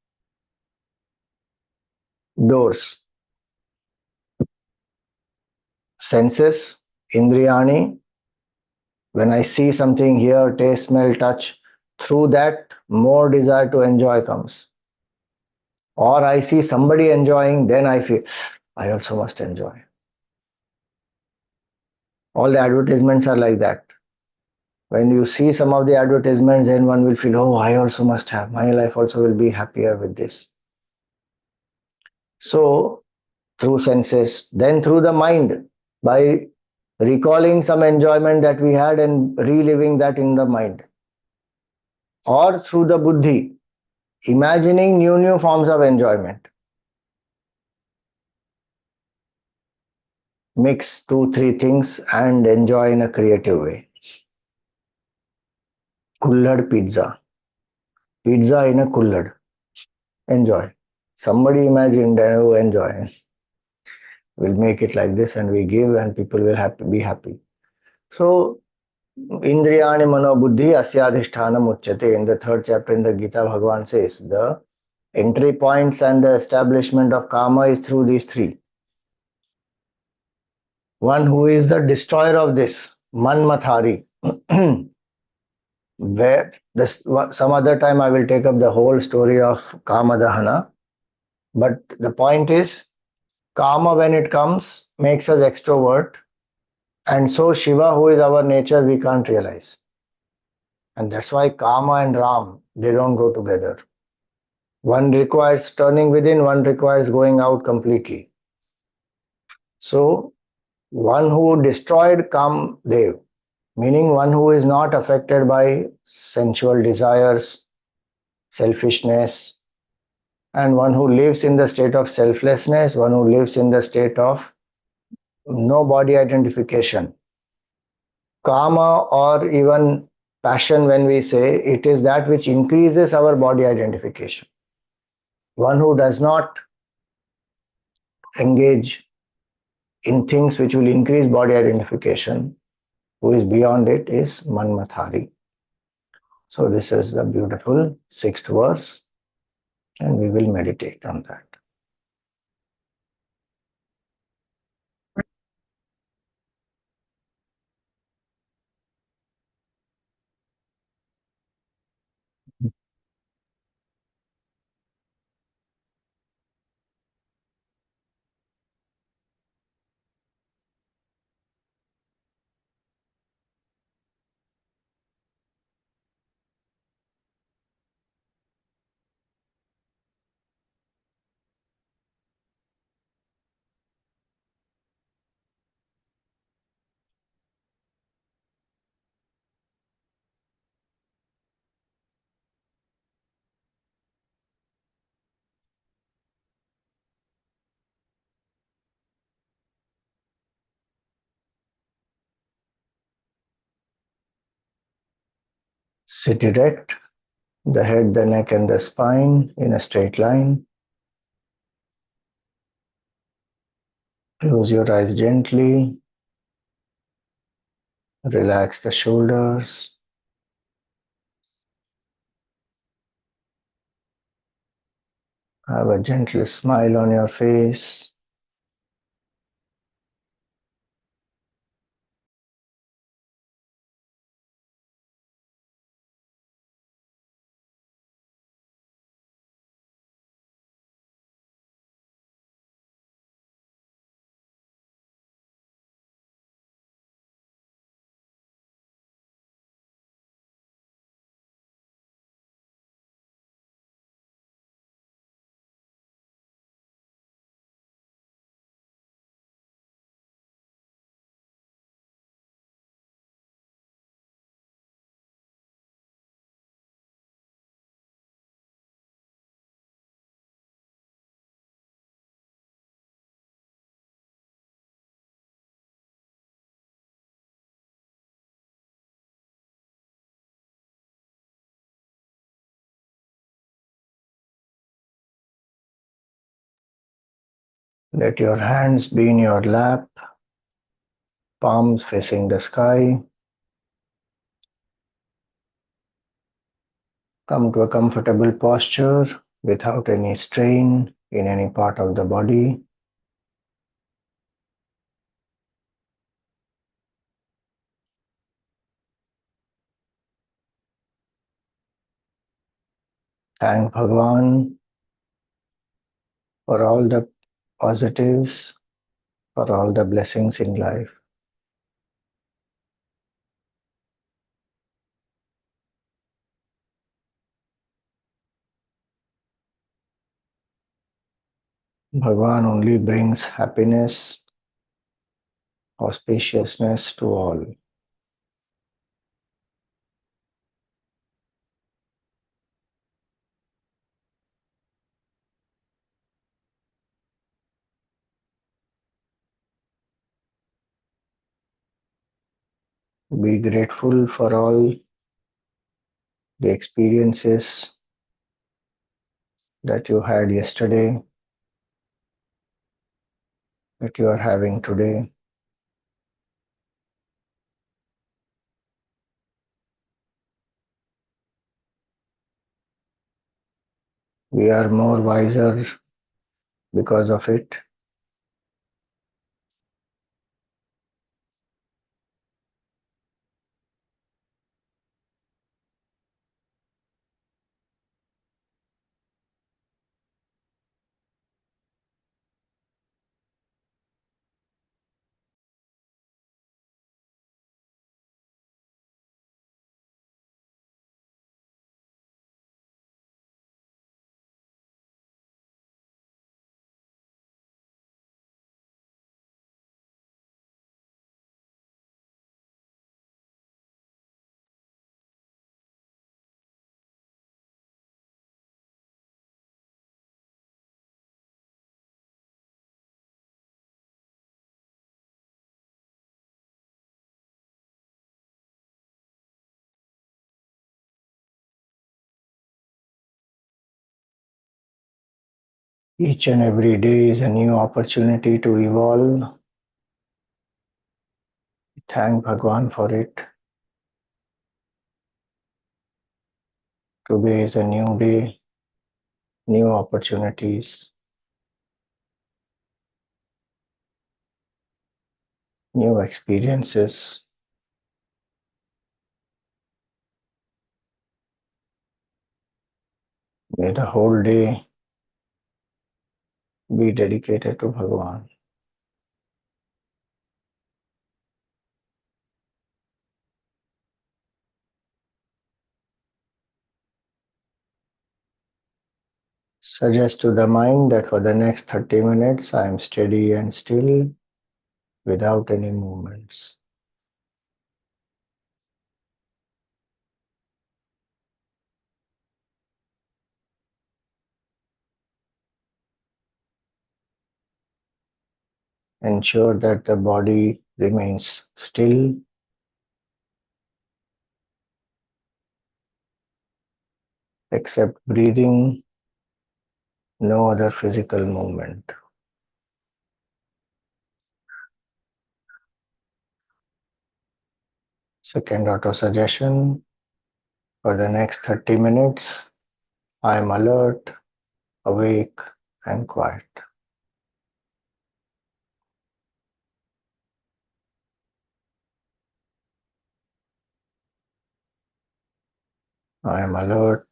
doors. Senses, Indriyani. When I see something, hear, taste, smell, touch, through that more desire to enjoy comes. Or I see somebody enjoying, then I feel, I also must enjoy. All the advertisements are like that. When you see some of the advertisements, then one will feel, oh, I also must have. My life also will be happier with this. So, through senses, then through the mind, by recalling some enjoyment that we had and reliving that in the mind, or through the buddhi, imagining new forms of enjoyment. Mix two, three things and enjoy in a creative way. Kullad pizza. Pizza in a kullad. Enjoy. Somebody imagined and enjoy. We'll make it like this and we give and people will be happy. So, Indriyani mano buddhi asyadhishthanam uchyate. In the third chapter in the Gita, Bhagwan says the entry points and the establishment of karma is through these three. One who is the destroyer of this, Manmathari. Where this some other time I will take up the whole story of Kamadahana. But the point is, karma when it comes makes us extrovert, and so Shiva, who is our nature, we can't realize. And that's why Kama and Ram, they don't go together. One requires turning within, one requires going out completely. So, one who destroyed Kamdev, meaning one who is not affected by sensual desires, selfishness, and one who lives in the state of selflessness, one who lives in the state of no body identification. Kama or even passion, when we say, it is that which increases our body identification. One who does not engage in things which will increase body identification, who is beyond it, is Manmathari. So this is the beautiful sixth verse, and we will meditate on that. Sit erect, the head, the neck, and the spine in a straight line. Close your eyes gently. Relax the shoulders. Have a gentle smile on your face. Let your hands be in your lap, palms facing the sky. Come to a comfortable posture without any strain in any part of the body. Thank Bhagwan for all the positives, for all the blessings in life. Bhagwan only brings happiness, auspiciousness to all. Be grateful for all the experiences that you had yesterday, that you are having today. We are more wiser because of it. Each and every day is a new opportunity to evolve. Thank Bhagwan for it. Today is a new day, new opportunities, new experiences. May the whole day be dedicated to Bhagwan. Suggest to the mind that for the next 30 minutes I am steady and still without any movements. Ensure that the body remains still except breathing, no other physical movement. Second auto suggestion, for the next 30 minutes I am alert, awake and quiet. I am alert,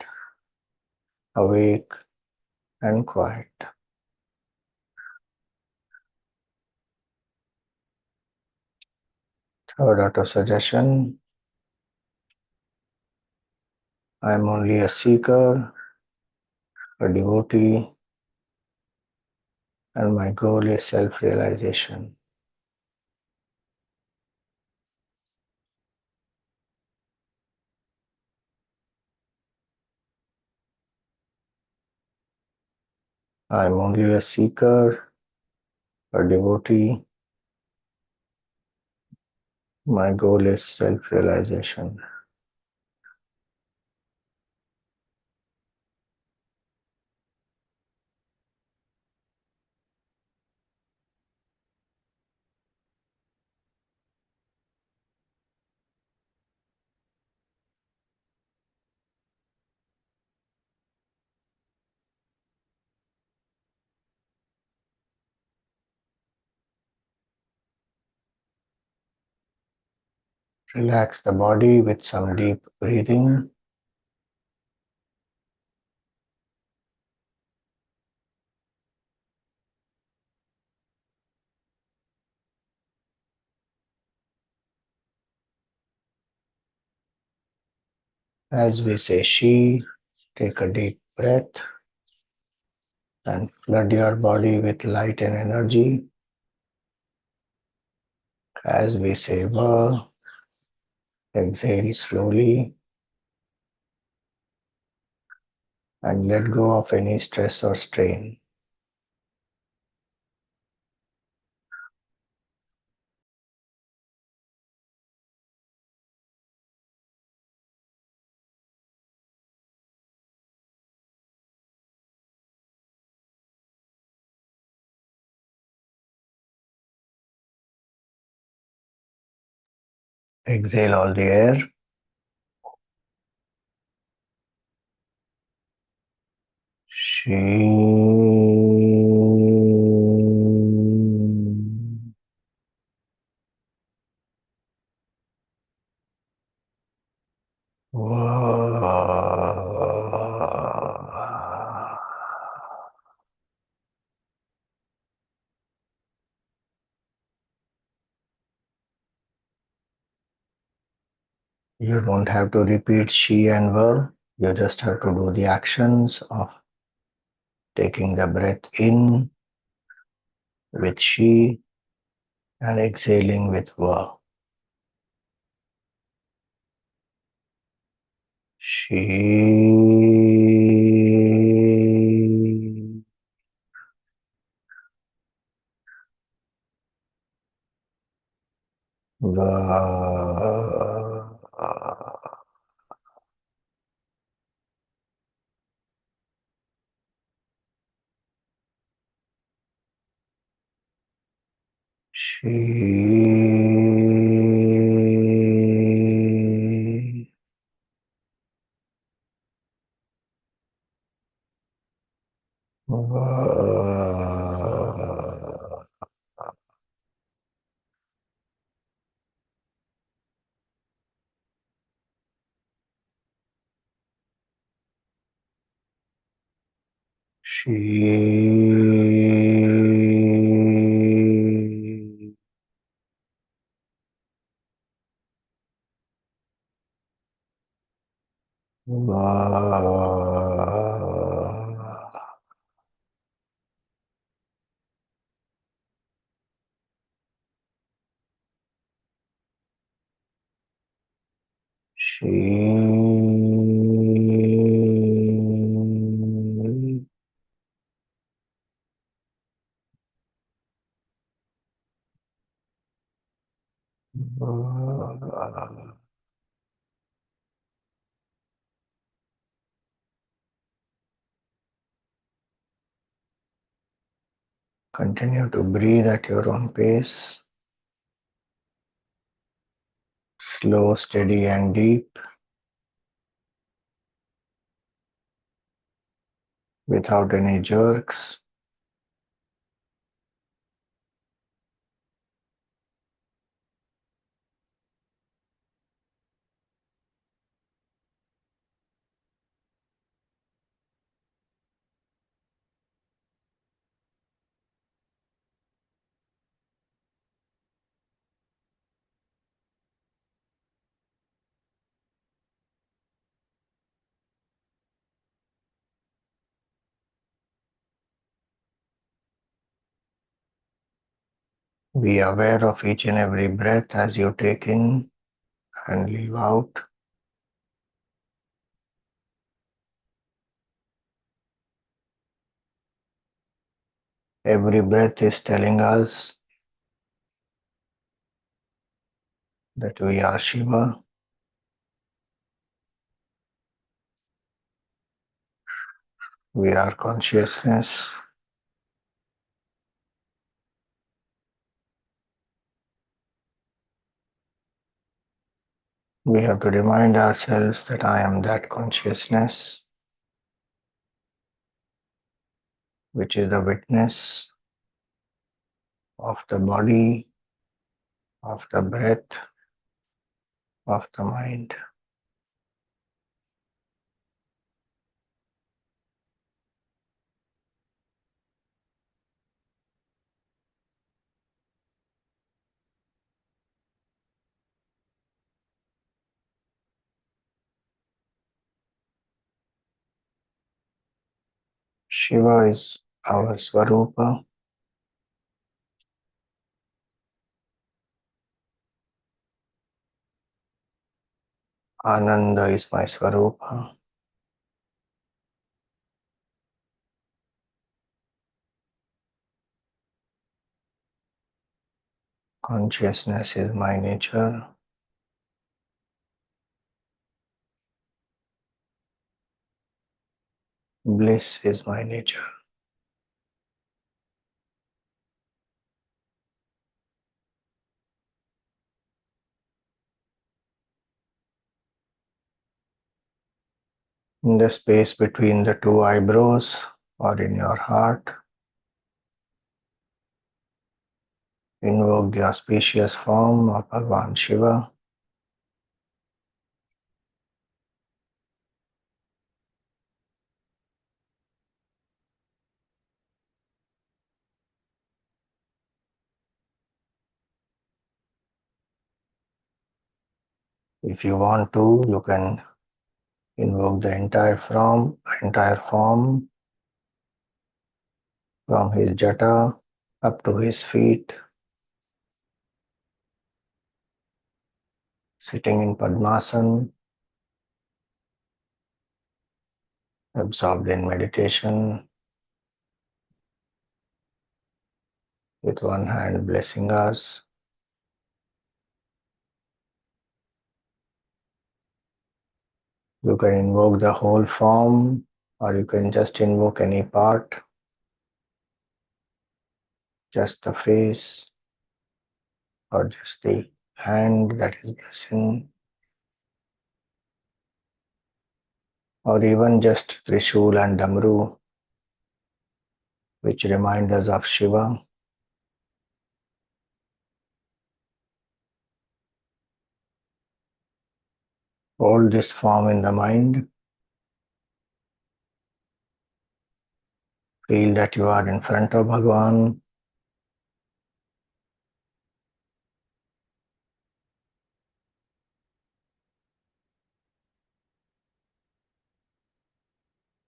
awake and quiet. Third auto suggestion, I am only a seeker, a devotee, and my goal is self-realization. I am only a seeker, a devotee. My goal is self-realization. Relax the body with some deep breathing. As we say She, take a deep breath and flood your body with light and energy. As we savor, exhale slowly and let go of any stress or strain. Exhale all the air. She. You don't have to repeat she and ver. You just have to do the actions of taking the breath in with she and exhaling with ver. She. Ver. She. She. Continue to breathe at your own pace, slow, steady, and deep, without any jerks. Be aware of each and every breath as you take in and leave out. Every breath is telling us that we are Shiva, we are consciousness. We have to remind ourselves that I am that consciousness, which is the witness of the body, of the breath, of the mind. Shiva is our Swarupa. Ananda is my Swarupa. Consciousness is my nature. Bliss is my nature. In the space between the two eyebrows or in your heart, invoke the auspicious form of Bhagwan Shiva. If you want to, you can invoke the entire form from his jata up to his feet, sitting in Padmasana, absorbed in meditation, with one hand blessing us. You can invoke the whole form, or you can just invoke any part, just the face, or just the hand that is blessing, or even just Trishul and Damru, which remind us of Shiva. Hold this form in the mind. Feel that you are in front of Bhagwan.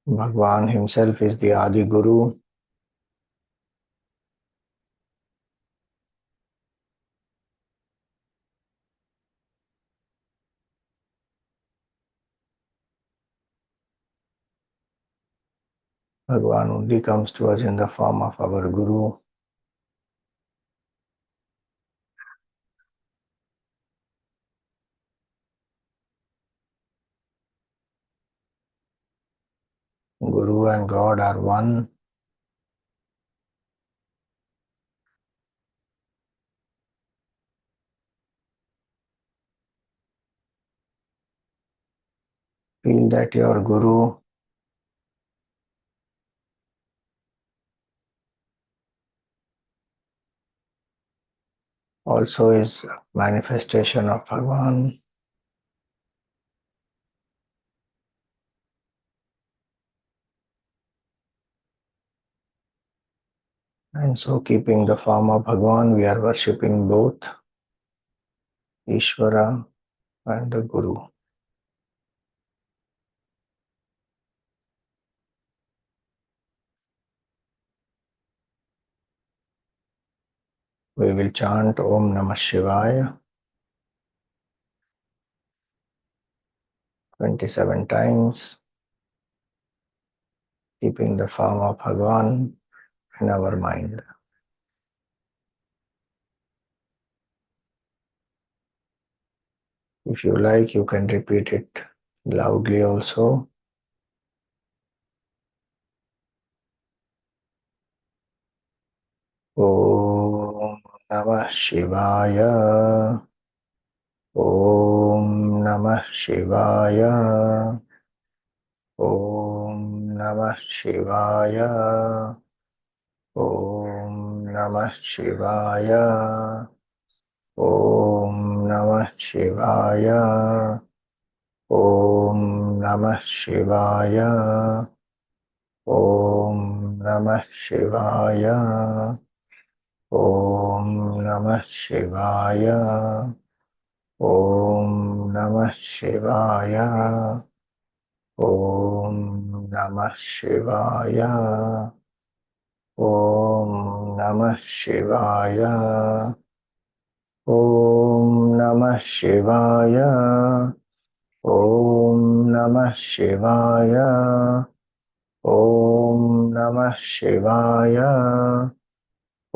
Bhagwan himself is the Adi Guru. Bhagwan only comes to us in the form of our Guru. Guru and God are one. Feel that your Guru also is a manifestation of Bhagwan. And so, keeping the form of Bhagwan, we are worshipping both Ishvara and the Guru. We will chant Om Namah Shivaya 27 times, keeping the form of Bhagwan in our mind. If you like, you can repeat it loudly also. Om Namah Shivaya. Om Namah Shivaya. Om Namah Shivaya. Om Namah Shivaya. Om Namah Shivaya. Om Namah Shivaya. Om Namah Shivaya. Om Namah Shivaya. Om Namah Shivaya. Om Namah Shivaya. Om Namah Shivaya. Om Namah Shivaya. ॐ नमः शिवाय। ॐ नमः शिवाय।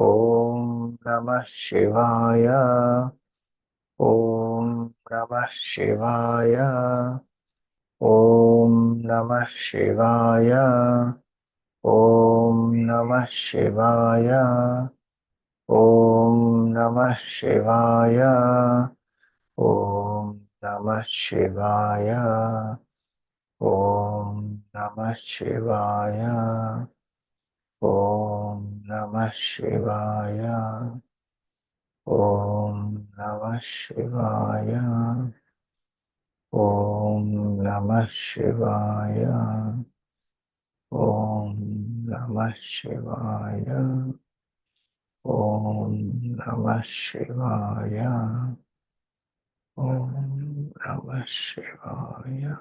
ॐ नमः शिवाय। ॐ नमः शिवाय। ॐ नमः शिवाय। ॐ नमः शिवाय। ॐ नमः शिवाय। ॐ नमः शिवाय। ॐ नमः शिवाय। ॐ नमः शिवाय। ॐ नमः शिवाय। ॐ नमः शिवाय। ॐ नमः शिवाय। ॐ नमः शिवाय। ॐ नमः शिवाय.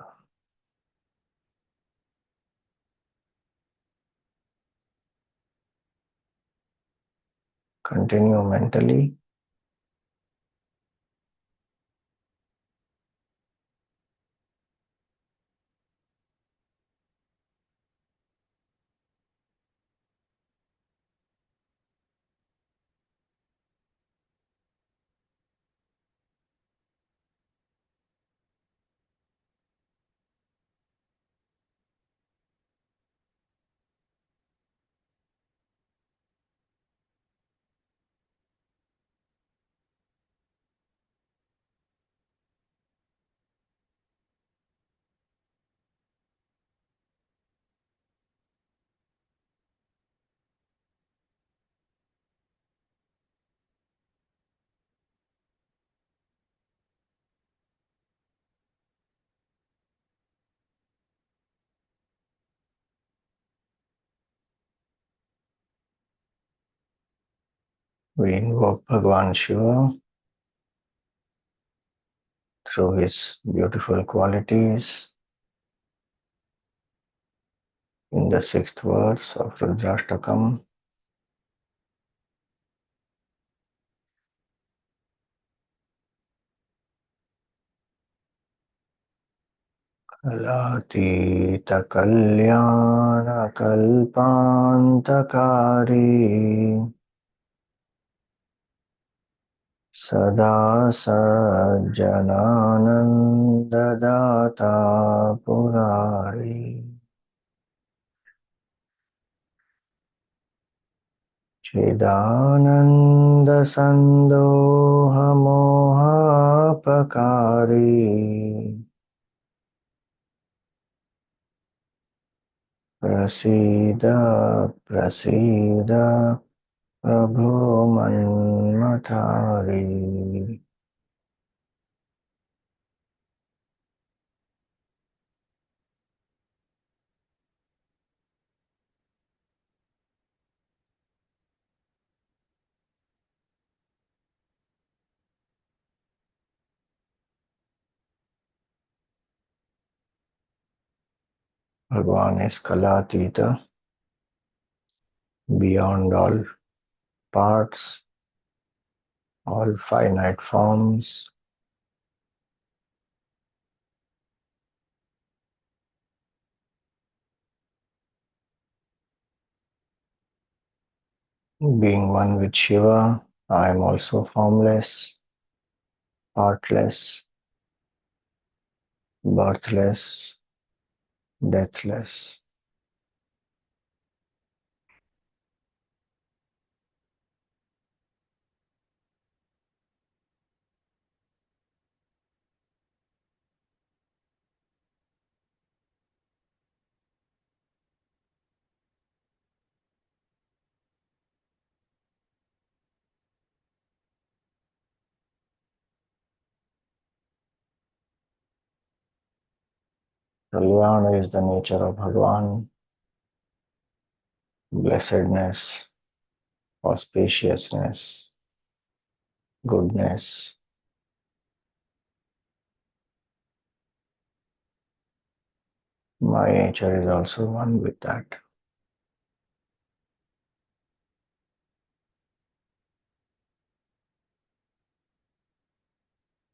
Continue mentally. We invoke Bhagwan Shiva through his beautiful qualities in the sixth verse of Rudrashtakam. Kalatita Kalyana Kalpantakari Sada Sajjananandadata Purari Chidananda Sandoha Mohapakari Prasida Prasida Prabhu Manmatari. Bhagwan is Kalatita, beyond all parts, all finite forms, being one with Shiva. I am also formless, partless, birthless, deathless. Kalyana is the nature of Bhagwan, blessedness, auspiciousness, goodness. My nature is also one with that.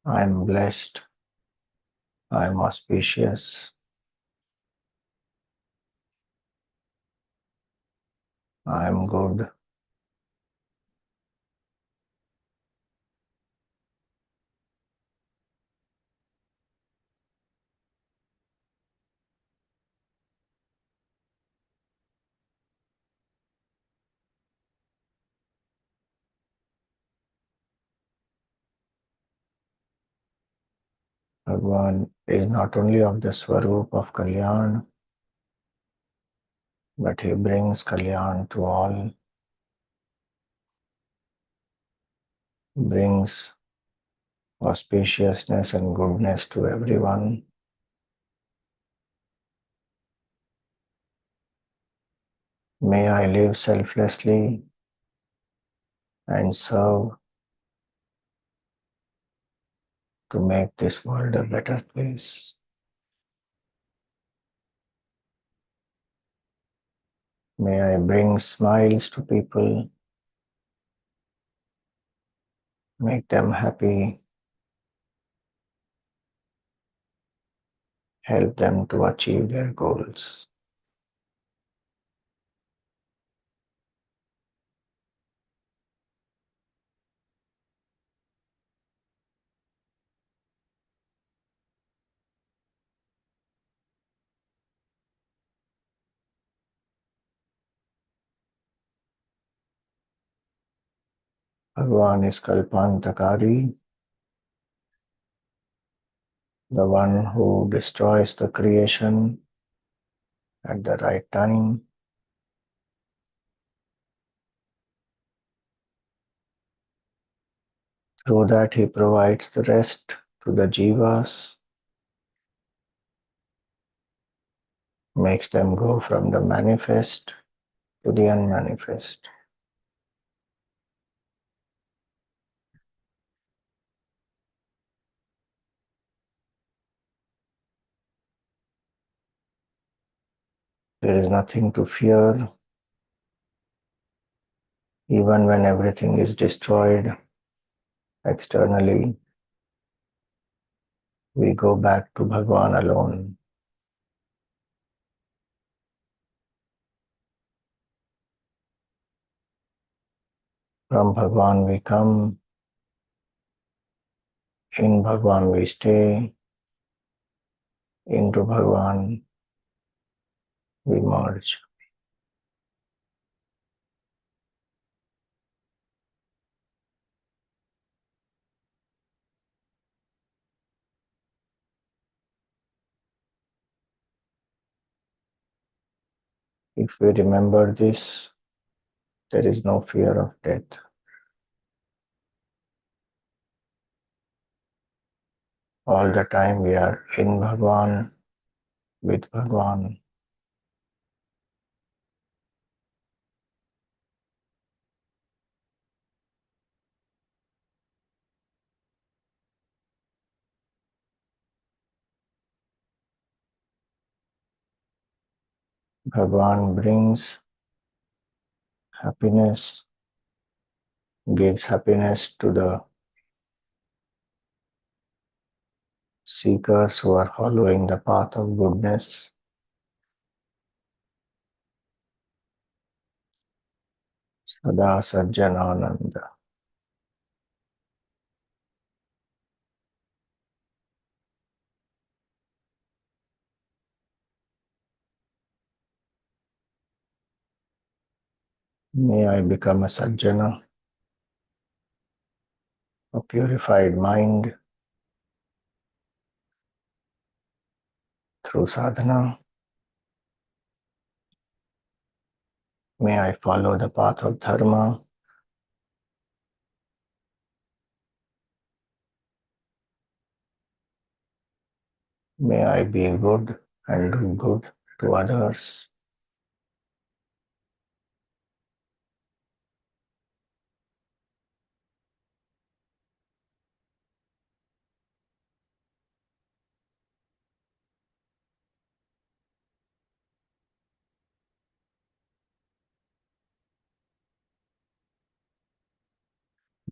I am blessed I am auspicious. I am good. Bhagwan is not only of the Swarup of Kalyan, but he brings Kalyan to all, brings auspiciousness and goodness to everyone. May I live selflessly and serve to make this world a better place. May I bring smiles to people, make them happy, help them to achieve their goals. Bhagwan is Kalpantakari, the one who destroys the creation at the right time. Through that, he provides the rest to the jivas, makes them go from the manifest to the unmanifest. There is nothing to fear, even when everything is destroyed externally. We go back to Bhagwan alone. From Bhagwan we come, in Bhagwan we stay, into Bhagwan we merge. If we remember this, there is no fear of death. All the time we are in Bhagwan, with Bhagwan. Bhagwan brings happiness, gives happiness to the seekers who are following the path of goodness. Sada Sajjanananda. May I become a Sajjana, a purified mind through sadhana. May I follow the path of dharma. May I be good and do good to others.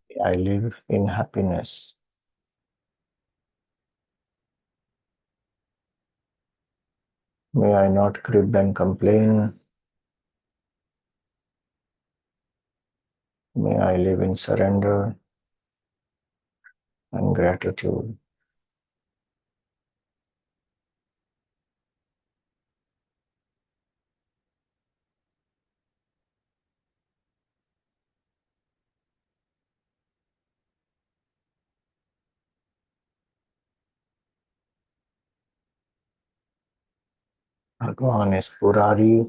May I live in happiness. May I not crib and complain. May I live in surrender and gratitude. Bhagwan is Purari.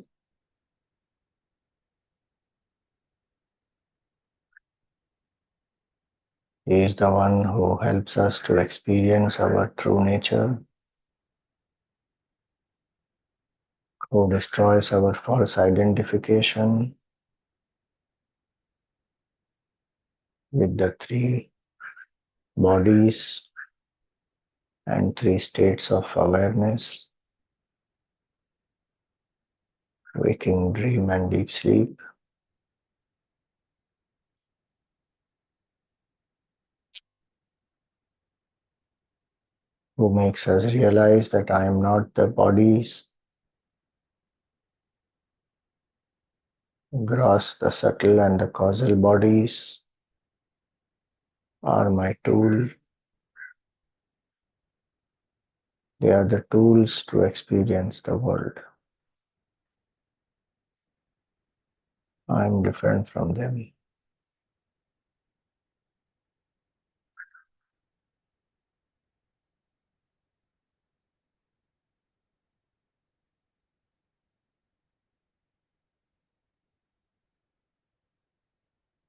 He is the one who helps us to experience our true nature, who destroys our false identification with the three bodies and three states of awareness, waking, dream, and deep sleep, who makes us realize that I am not the bodies, gross, the subtle, and the causal bodies are my tool. They are the tools to experience the world. I am different from them.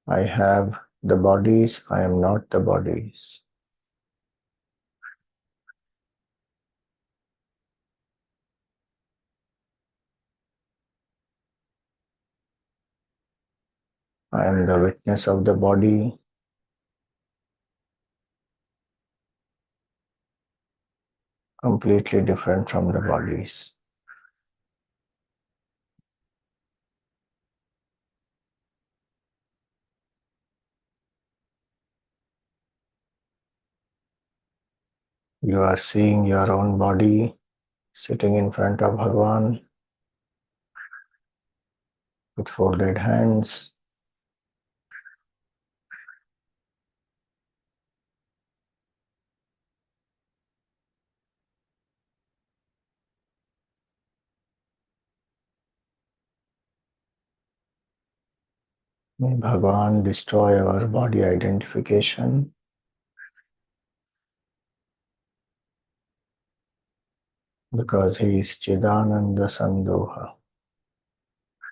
I have the bodies, I am not the bodies. I am the witness of the body, completely different from the bodies. You are seeing your own body sitting in front of Bhagwan with folded hands. May Bhagwan destroy our body identification because he is Chidananda Sandoha,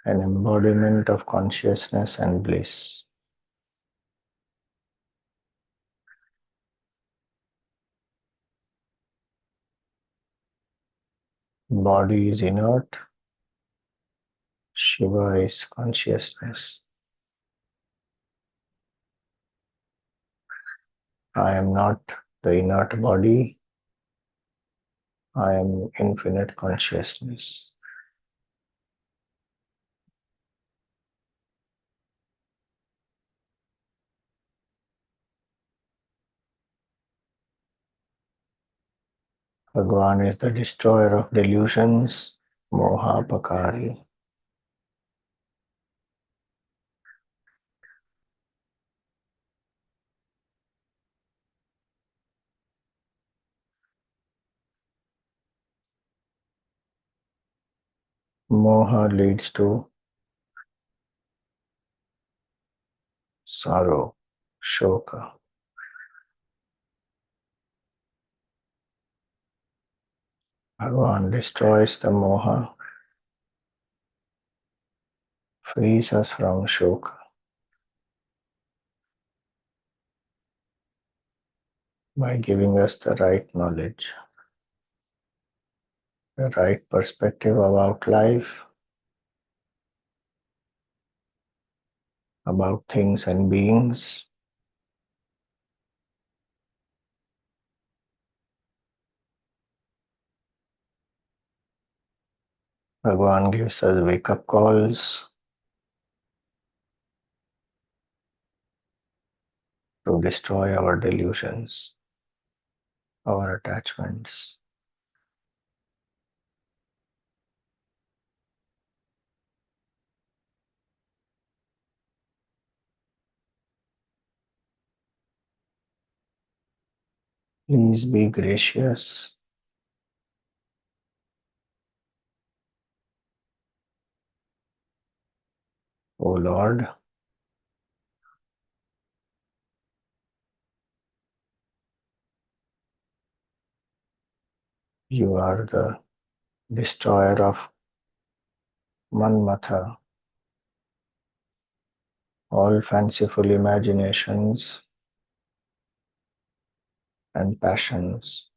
an embodiment of consciousness and bliss. Body is inert, Shiva is consciousness. I am not the inert body, I am infinite consciousness. Bhagwan is the destroyer of delusions, Moha Pakari. Moha leads to sorrow, Shoka. Bhagwan destroys the Moha, frees us from Shoka by giving us the right knowledge, the right perspective about life, about things and beings. Bhagwan gives us wake up calls to destroy our delusions, our attachments. Please be gracious. O Lord, you are the destroyer of Manmatha, all fanciful imaginations and passions.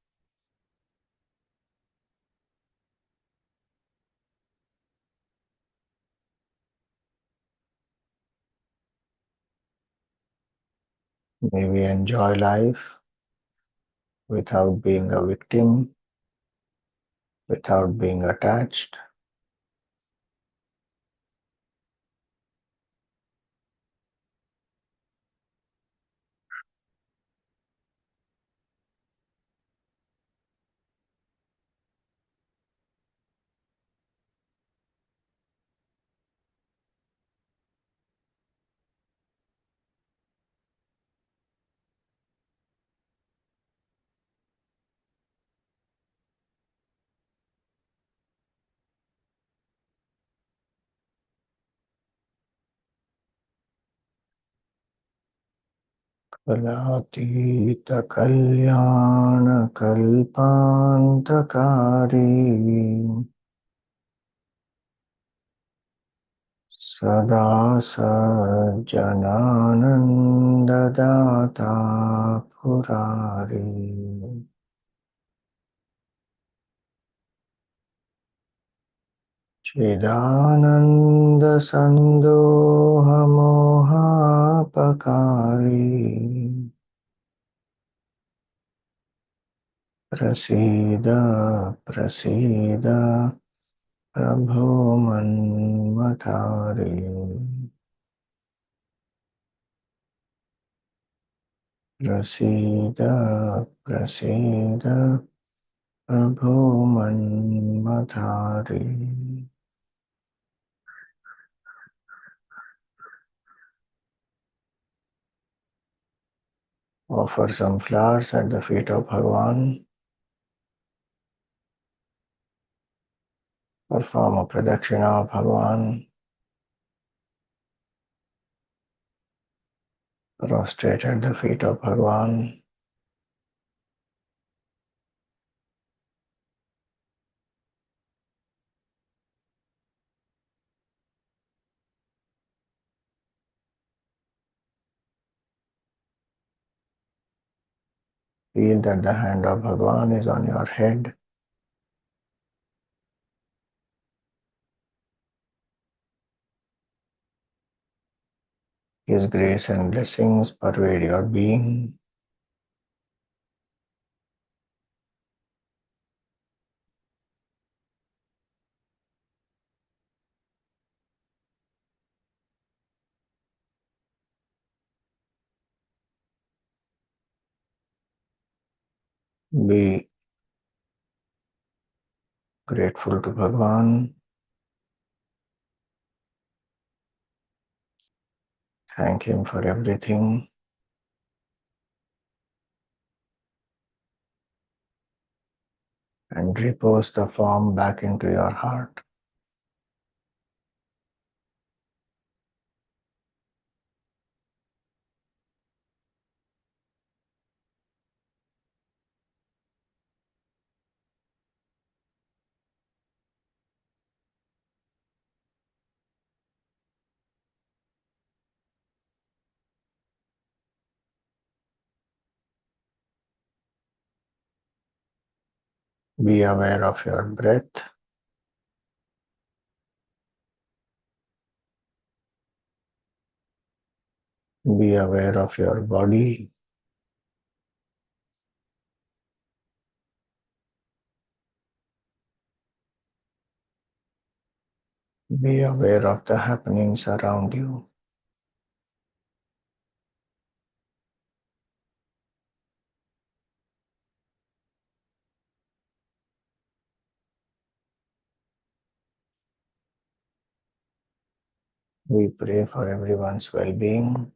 May we enjoy life without being a victim, without being attached. कलातीत कल्याण कल्पान्तकारी सदा सज्जनानन्ददाता पुरारी चिदानन्दसन्दोहमोहापकारी प्रसीद प्रसीद प्रभो मन्मथारे प्रसीद प्रसीद प्रभो मन्मथारे. Offer some flowers at the feet of Bhagwan. Perform a pradakshina of Bhagwan. Prostrate at the feet of Bhagwan. Feel that the hand of Bhagwan is on your head. His grace and blessings pervade your being. Be grateful to Bhagwan. Thank him for everything. And repose the form back into your heart. Be aware of your breath. Be aware of your body. Be aware of the happenings around you. We pray for everyone's well-being.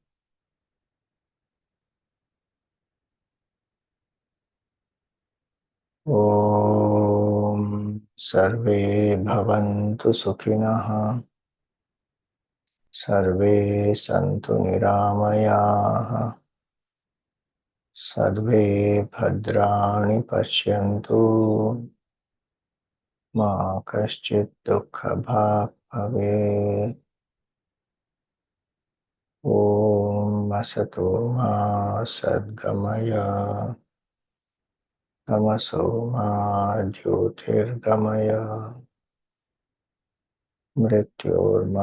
ॐ सर्वे भवन्तु सुखिनः सर्वे सन्तु निरामयाः सर्वे भद्राणि पश्यन्तु मा कश्चित् दुःखभाग् भवेत् ॐ असतो मा सद्गमय तमसो मा ज्योतिर्गमय मृत्योर्मामृतं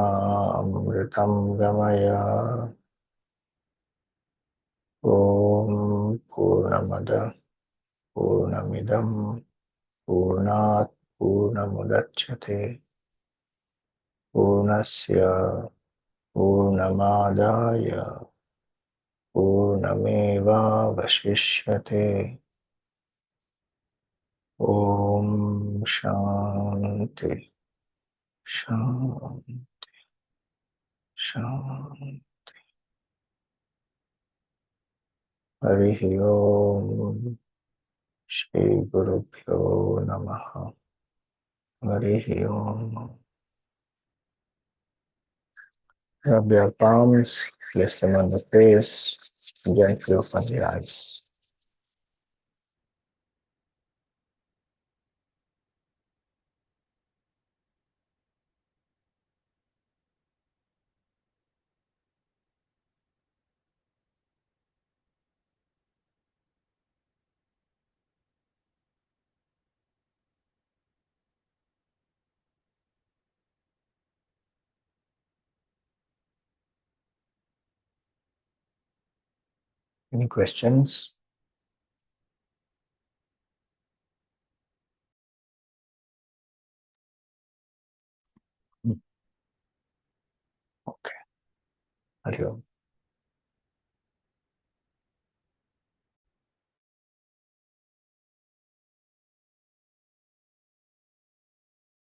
गमय ॐ पूर्णमद पूर्णमिदं पूर्णात् पूर्णमुदच्यते पूर्णस्य पूर्णमादाय पूर्णमेवावशिष्यते ॐ शान्ति शान्ति शान्ति हरिः ओम श्री गुरुभ्यो नमः हरिः ओम rub your palms place them on the face gently open the eyes any questions okay Hari Om